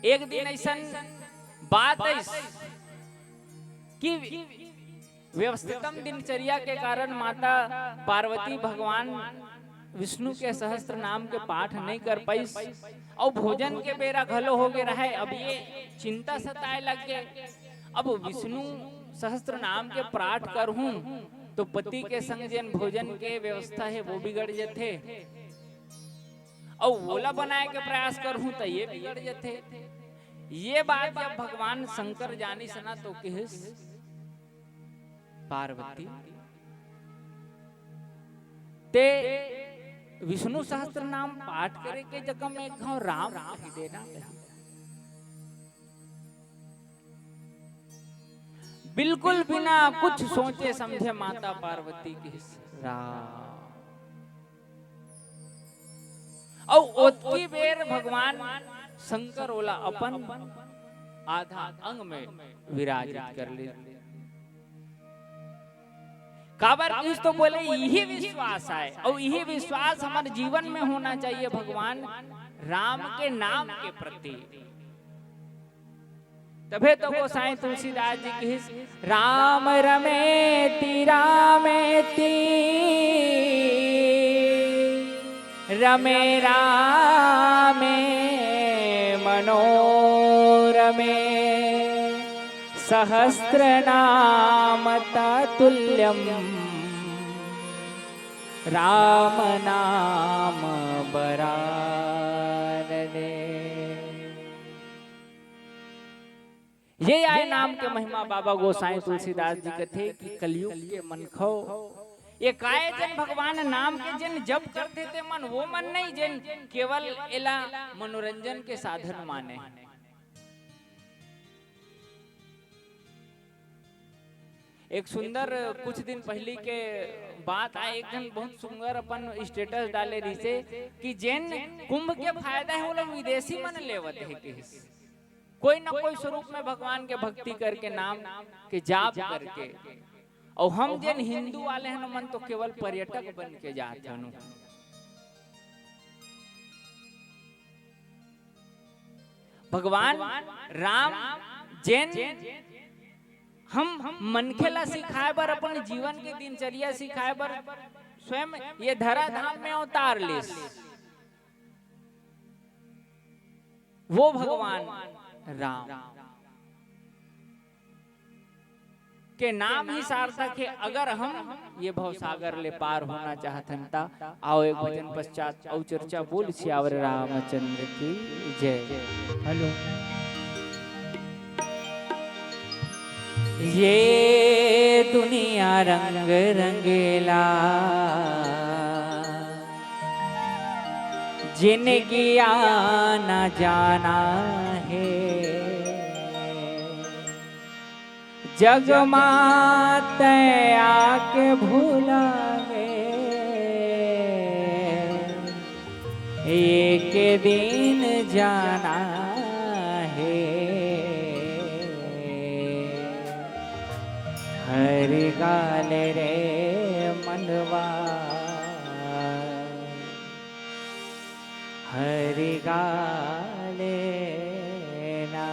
एक दिन ऐसा बात है कि व्यवस्थितम दिनचर्या के कारण माता पार्वती भगवान विष्णु के सहस्त्र नाम के पाठ नहीं कर पाई और भोजन के बेरा घलो हो गए रहे। अब ये चिंता सताए लग गए, अब विष्णु सहस्त्र नाम के पाठ करहूं तो पति के संग जन भोजन के व्यवस्था है वो बिगड़ जाते, और ओला बनाए के प्रयास करहूं तो ये बिगड़ जाते। ये बात जब भगवान शंकर जानी सना तो किस पार्वती ते विष्णु सहस्त्र नाम पाठ करे के जगह में एक घाव राम ही देना। बिल्कुल बिना कुछ सोचे समझे माता पार्वती की राम, और ओतकी बेर भगवान शंकर ओला अपन आधा अंग में विराजित कर ले। काबर किस तो बोले यही विश्वास है, और यही विश्वास हमारे जीवन में होना चाहिए भगवान राम के नाम के प्रति। तबे तो गोसाई तुलसीदास जी की राम रमेति रामेति रमे रामे मनोरमे सहस्रनाम तुल्यम राम नाम बरानने। ये आए नाम के महिमा बाबा गोसाई तुलसीदास जी के थे कि कलयुग के मनखो ये काय जन भगवान नाम के जन जब करते थे मन वो मन नहीं जन केवल एला मनोरंजन के साधन माने। एक सुंदर कुछ दिन पहले के बात आए, एक जन बहुत सुंदर अपन स्टेटस डाले रही से कि जैन कुंभ के फायदा है वो लोग विदेशी मन लेवत है कि कोई न कोई स्वरूप में भगवान के भक्ति करके नाम के जाप करके, और हम जैन हिंदू वाले हैं मन तो केवल पर्यटक बन के जाते हैं। भगवान राम जैन हम मनखेला सिखाए बर अपन जीवन के दिनचर्या सिखाए बर स्वयं ये धरा धाम में अवतार ले, वो भगवान राम के नाम ही सार्थक है। अगर हम ये भवसागर ले पार होना चाहते हैं ता आओ एक भजन पश्चात और चर्चा बोल सियावर रामचंद्र की जय। हेलो ये दुनिया रंग रंगीला जिनकी आना जाना है, जग माते आके भूला है, एक दिन जाना है। हरि गाल रे मनवा हरि गाले ना।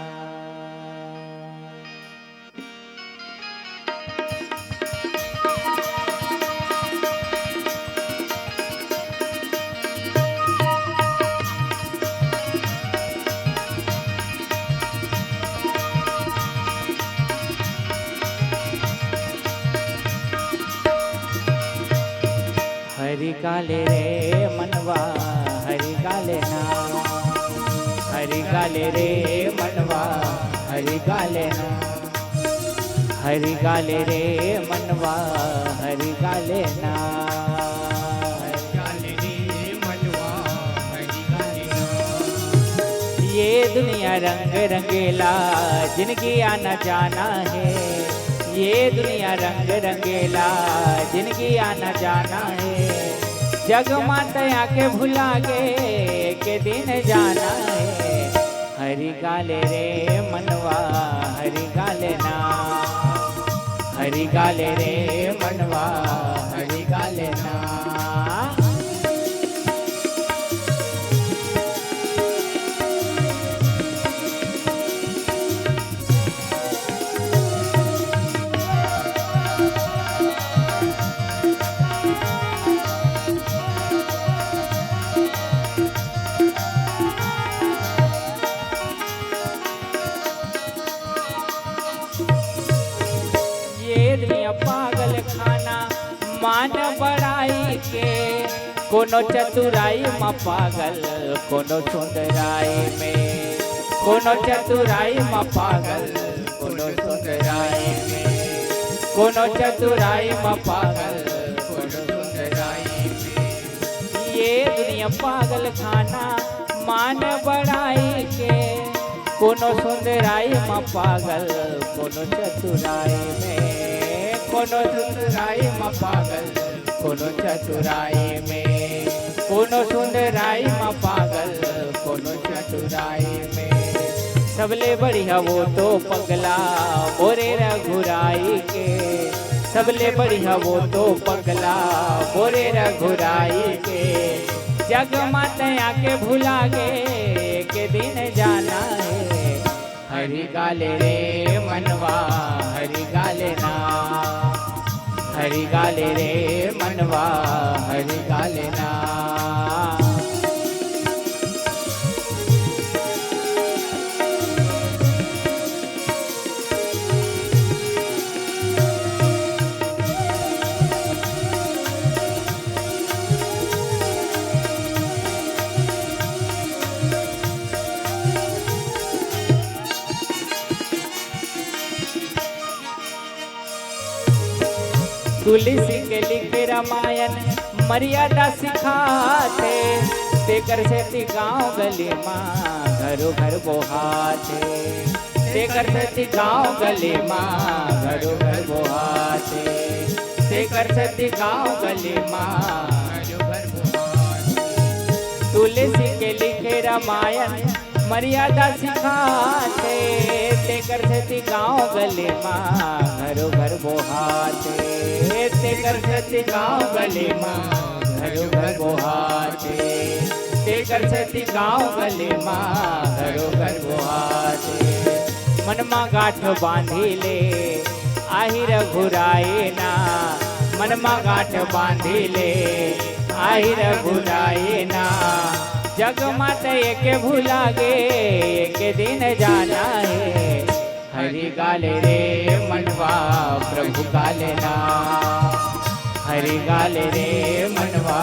हरि गाले रे मनवा हरि गाले ना, हरि गाले रे मनवा हरि गाले ना, हरि गाले रे मनवा हरि गाले ना, हरि गाले रे मनवा हरि गाले ना। ये दुनिया रंग रंगीला जिनकी आना जाना है, ये दुनिया रंग रंगीला जिनकी आना जाना है, जग माता के भुला के दिन जाना है। हरि गाले रे मनवा हरि गाले ना, हरि गाले रे मनवा हरि गाले ना। मान बड़ाई के कोनो चतुराई में पागल कोनो सुंदराई में कोनो चतुराई में पागल कोनो सुंदराई में कोनो चतुराई में पागल कोनो सुंदराई में। ये दुनिया पागल खाना मान बड़ाई के कोनो सुंदराई में पागल कोनो चतुराई में कोनो सुंदराई में पागल कोनो चतुराई में कोनो सुंदराई में पागल कोनो चतुराई में। सबले बढ़िया वो तो पगला मोरे रघुराई के सबले बढ़िया वो तो पगला मोरे रघुराई के। जग मातया के भुला गे के दिन जाना है हरि गाले रे मनवा हरि गाले ना हरि गाले रे मनवा हरि गाले ना। तुलसी के लिखे रामायण मर्यादा सिखाते तेकर से गाँव गली माँ घरों घर बोहाते तेकर से गाँव गली माँ घरों घर बोहाते तेकर से गाँव गली माँ घरों घर बोहाते। तुलसी के लिखे रामायण मर्यादा सिखाते तेकर से गाँव गली माँ घरों घर बोहाते तेकर से गाँव गली माँ घरों घर बोहाते तेकर से गाँव गली माँ घरों घर बोहाते। मनमा गांठ बांधी ले आही रघुराई ना मनमा गांठ बांधी ले आही रघुराई ना। जग मात एक भुला गे एक दिन जाना है हरि गाले रे मनवा प्रभु गाले ना हरि गाले रे मनवा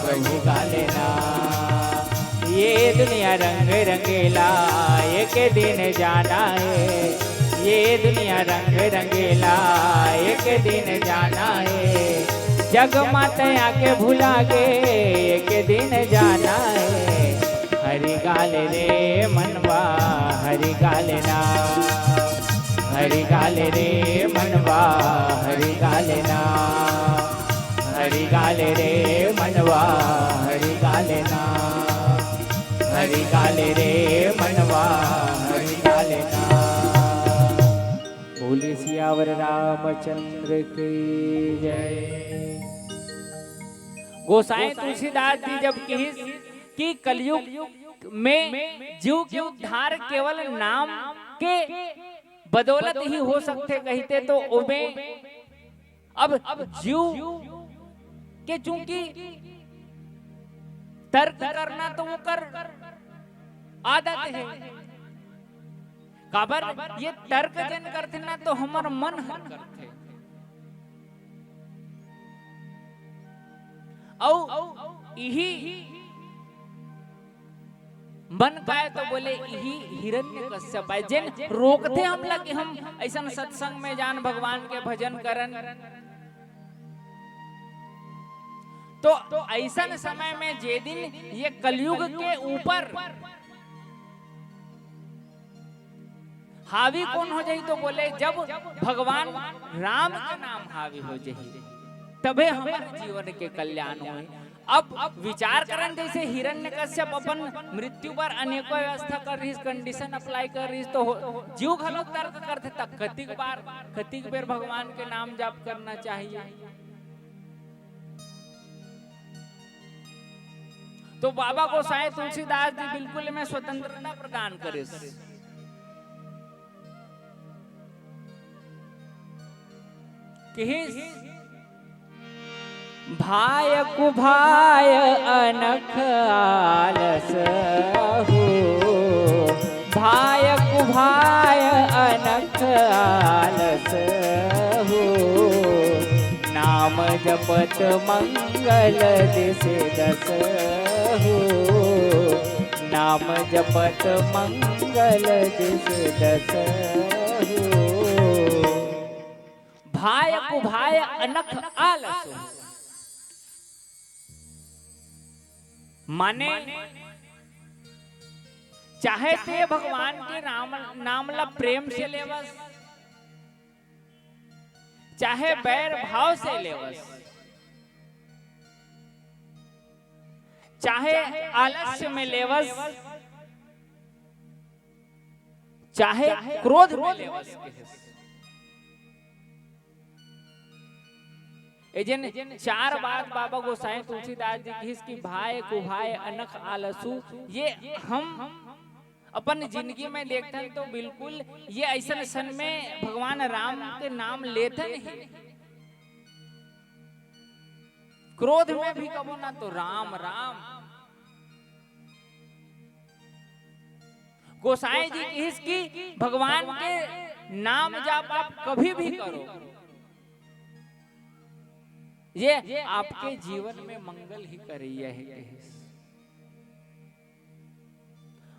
प्रभु गाले ना। ये दुनिया रंग रंगीला एक दिन जाना है ये दुनिया रंग रंगीला एक दिन जाना है। जग मातया के भुला गे एक दिन जाना है हरि गाले रे मनवा हरि गाले ना हरि गाले रे मनवा हरि गाले ना हरि गाले रे मनवा हरि गाले ना हरि गाले रे मनवा हरि गाले ना। बोले सियावर रामचंद्र की जय। गोसाई तुलसीदास जी जब कि कलयुग में जीव के उद्धार केवल नाम के बदौलत ही हो सकते कहते तो उमें अब जीव के चूंकि तर्क करना तो वो कर आदत है काबर ये तर्क जन करते ना तो हमार मन हर करते औ यही मन पाए तो बोले यही हिरण्यकश्यप है जिन रोकते हम लगे हम ऐसा सत्संग में जान भगवान के भजन करन तो ऐसा समय में जे दिन ये कलयुग के ऊपर हावी कौन हो जाए तो बोले जब भगवान राम का नाम हावी हो जाए तबे हमारे जीवन के कल्याण हुए। अब विचार करन जैसे हिरण्यकश्यप अपन मृत्यु पर अनेकों व्यवस्था कर रही कंडीशन अप्लाई कर रही तो जीव घलो तर्क करते तक कतिक बेर भगवान के नाम जाप करना चाहिए। तो बाबा गोसाई तुलसीदास जी बिल्कुल में स्वतंत्रता प्रदान करे कि भाय कुभाय अनख आलस हो भाय कुभाय अनख आलस हो नाम जपत मंगल दिसे दस हो, नाम जपत मंगल दिसे दस हो। भाय कुभाय अनख आलसो, माने चाहे ते भगवान के नाम ला प्रेम से लेवस, चाहे बैर भाव से लेवस, चाहे आलस्य में लेवस, चाहे क्रोध में लेवस। एजन चार बात बाबा गोसाई तुलसीदास जी की इसकी भाई कुभाई अनख आलसू, ये हम अपन जिंदगी में देखते हैं तो बिल्कुल ये ऐसा सन में भगवान राम के नाम लेते नहीं। क्रोध में भी कबो ना तो राम राम। गोसाई जी की इसकी भगवान के नाम जाप आप कभी भी करो, ये आपके जीवन में मंगल ही करिए है।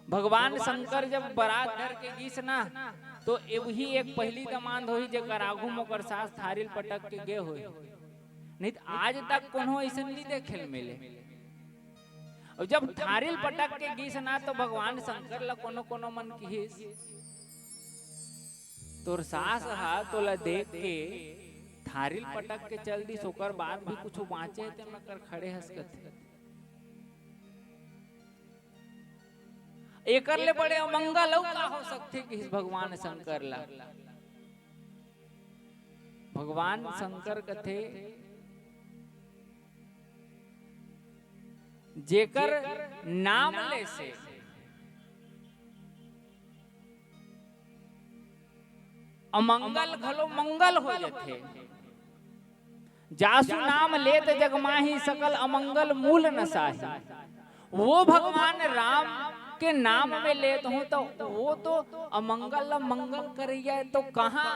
भगवान शंकर जब बारात धर के गीस ना तो वही एक पहली दमांद होई जे कराघु मोकर सास थारिल पटक के गे होई, नहीं तो आज तक कोनो ऐसा नहीं देखे मिले। और जब थारिल पटक के गीस ना तो भगवान शंकर ला कोनो कोनो मन की तोर सास हा तोला देख के थारिल पटक के चल दी, सोकर बाद भी कुछ बाँचे ते मकर खड़े हंसकत। एकर ले बड़े अमंगल का हो सकते कि भगवान शंकर ला। भगवान शंकर कथे जेकर नाम ले से अमंगल घलो मंगल हो जाते। जासु नाम लेत जगमाही सकल अमंगल मूल नसाही। वो भगवान राम के नाम में लेते हूँ तो वो तो अमंगल मंगल करिए तो कहाँ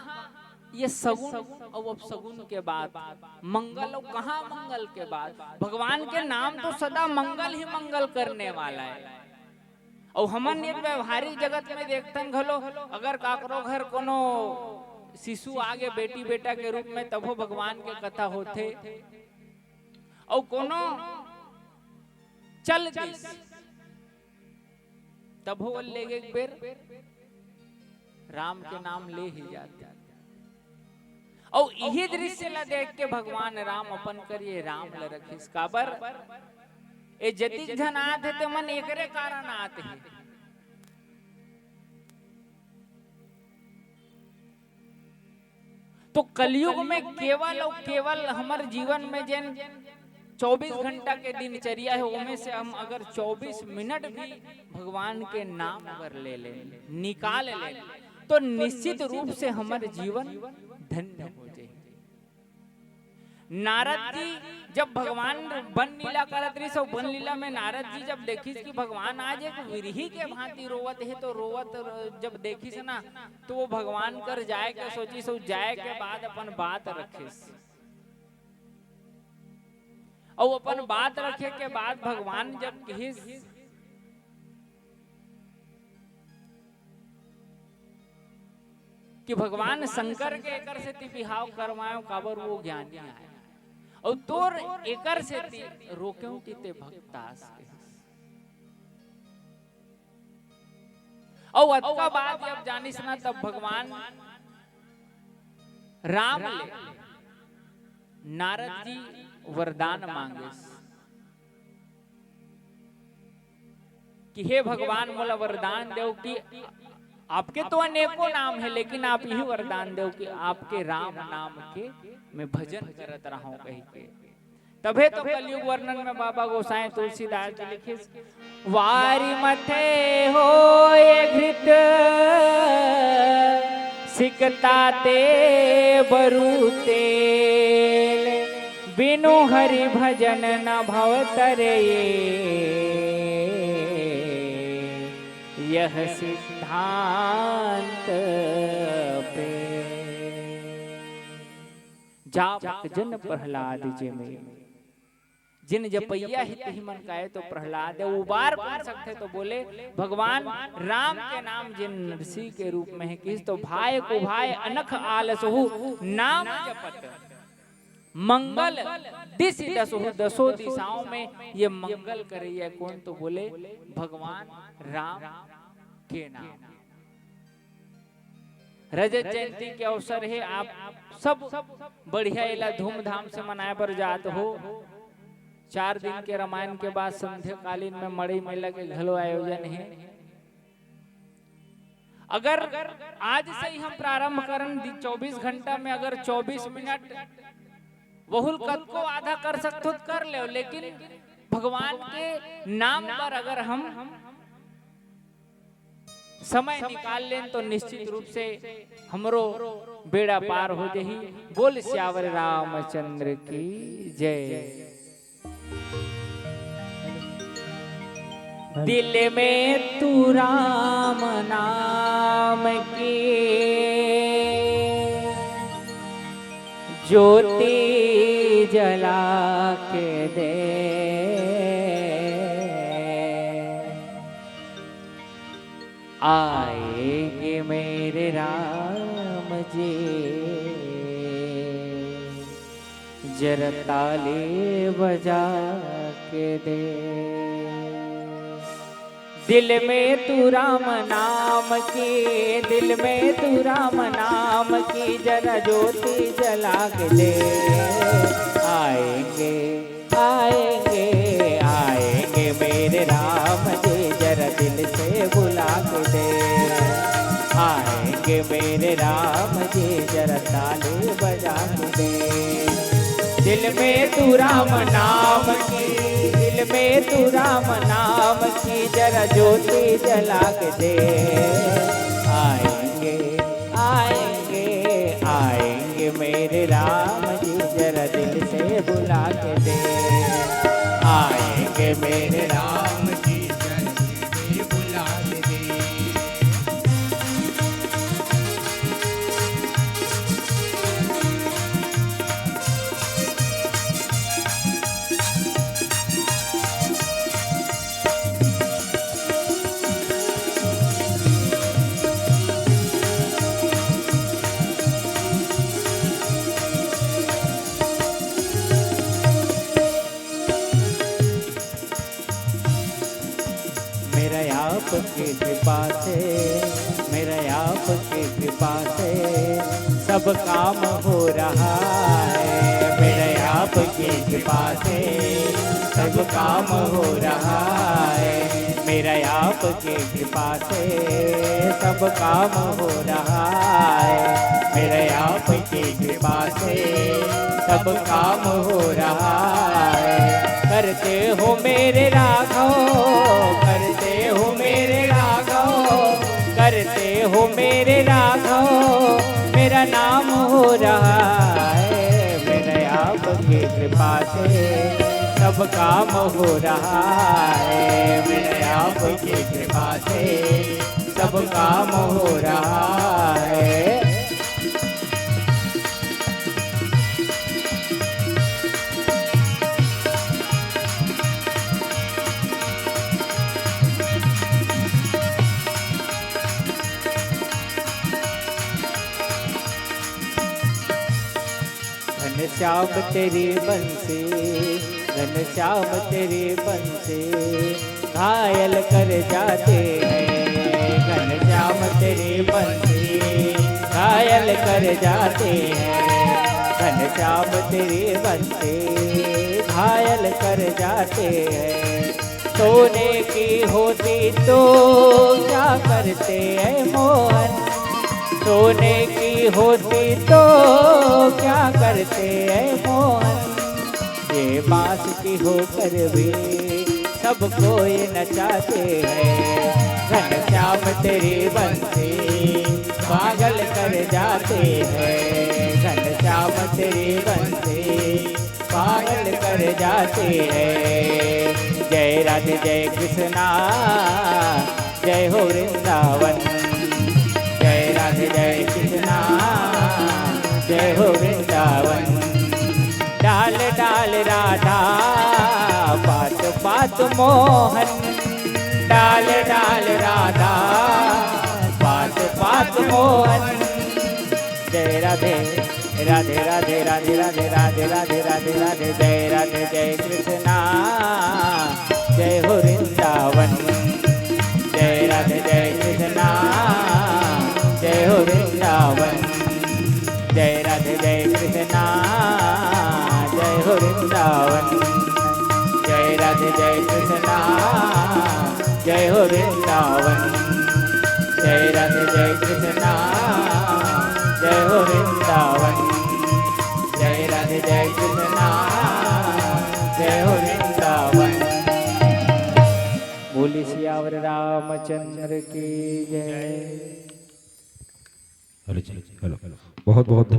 ये सगुन और अपसगुन के बाद मंगल और कहाँ मंगल के बाद। भगवान के नाम तो सदा मंगल ही मंगल करने वाला है। और हमन एक व्यवहारिक जगत में देखते हैं घलो अगर काकरो घर कोनो शिशु आगे बेटी बेटा के रूप में तब भगवान के कथा होते। और कोनो चल तब वो ले एक बेर राम के नाम ले ही जाते। और यही दृश्य ला देख के भगवान राम अपन करिए राम ल रखिस काबर ए जति जन आते ते मन एकरे कारण आते हैं। तो कलयुग में केवल और केवल हमारे जीवन में जिन 24 घंटा के दिनचर्या है उनमें से हम अगर 24 मिनट भी भगवान के नाम अगर ले ले निकाल ले तो निश्चित रूप से हमारे जीवन धन्य हो जाए। नारद जी जब भगवान वन लीला करत रही, वन लीला में नारद जी जब देखी कि भगवान आज एक विरही के भांति रोवत है तो रोवत जब देखी से ना तो वो भगवान कर जाए के सोची सो जाए के बाद अपन बात रखिस। और अपन बात रखे के बाद भगवान जब कहिस कि भगवान शंकर के एकर से ती बिहाव करवायो काबर वो ज्ञानी आए और तोर एकर से ती रोक्यों की ते भक्तास और अतका बात जब जानिस ना तब भगवान राम ले नारद जी वरदान मांगे कि हे भगवान मोला वरदान दो कि आपके तो अनेकों नाम है लेकिन आप यही वरदान दो कि आपके राम नाम के मैं भजन करत रहा हूं कही के। तबे तो कलयुग वर्णन में बाबा गोसाई तुलसीदास जी लिखे वारी मथे हो घृत सिकता ते बरूते बिनु हरि भजन न भव तरे यह सिद्धांत पे। जापक जन प्रहलाद जे में, जिन जपैया हित ही मन काए तो प्रहलाद उबार कर सकते तो बोले भगवान राम के नाम जिन ऋषि के रूप में है किस तो भाई को भाई अनख आलसहु नाम जपत मंगल दिस दसहु, दसों दिशाओं में ये मंगल करे ये कौन तो बोले भगवान राम के नाम। रजत जयंती के अवसर है, आप सब बढ़िया इला धूमधाम से मनाए पर जात हो। 4 दिन के रामायण के बाद संध्या कालीन में मड़ई मेला के घलो आयोजन है। अगर आज से ही हम प्रारंभ करन 24 घंटा में अगर 24 मिनट बहुल कद को आधा कर सकते तो कर ले, लेकिन भगवान के नाम पर अगर हम समय निकाल लें तो निश्चित रूप से हमरो बेड़ा पार हो जाही। बोल श्यावर रामचंद्र की जय। दिल में तू राम नाम की ज्योति जला के दे, आएंगे मेरे राम जी जरा ताली बजा के दे। दिल में तू राम नाम की, दिल में तू राम नाम की जरा ज्योति जला के दे, आएंगे आएंगे आएंगे मेरे राम जी जरा दिल से बुला के दे, आएंगे मेरे राम जी जरा ताली बजा के दे। दिल में तू राम नाम की, दिल में तू राम नाम की जरा ज्योति जला के दे, आएंगे आएंगे आएंगे मेरे राम जी जरा दिल से बुला के दे, आएंगे मेरे राम जी जरा दिल से बुला के दे। आपकी कृपा से, मेरा आपकी कृपा से सब काम हो रहा है, मेरे आपकी कृपा से सब काम हो रहा है, मेरा आपकी कृपा से सब काम हो रहा है, मेरे आपकी कृपा से सब काम हो रहा है। करते हो मेरे राघव, करते हो मेरे राघव, करते हो मेरे राघव, मेरा नाम हो रहा है, मेरे आपकी कृपा से सब काम हो रहा है, मेरे आपकी कृपा से सब काम हो रहा है। घनश्याम तेरी बंसी, घनश्याम तेरी बंसी घायल कर जाते हैं, घनश्याम तेरी बंसी घायल कर जाते हैं, घनश्याम तेरी बंसी घायल कर जाते हैं। सोने की होती तो क्या करते हैं मोहन, सोने की होती तो क्या करते हैं मोहन, ये बांस की होकर भी सब कोई नचाते हैं, घनश्याम तेरी बंसी पागल कर जाते हैं, घनश्याम तेरी बंसी पागल कर जाते हैं। जय राधे जय कृष्णा जय हो वृंदावन, जय राधे जय कृष्णा जय हो वृंदावन। राधा पात पात मोहन डाल डाल राधा पात पात मोहन जय राधे राधे राधे राधे राधे राधे राधे राधे राधे जय राधे जय कृष्णा जय हो वृंदावन जय राधे जय कृष्णा जय हो वृंदावन जय राधे जय कृष्णा जय हो वृंदावन जय राधे जय कृष्णा जय हो वृंदावन जय राधे जय कृष्णा जय हो वृंदावन जय राधे जय कृष्णा जय हो वृंदावन बोली सियावर रामचंद्र की जय। हेलो हेलो बहुत बहुत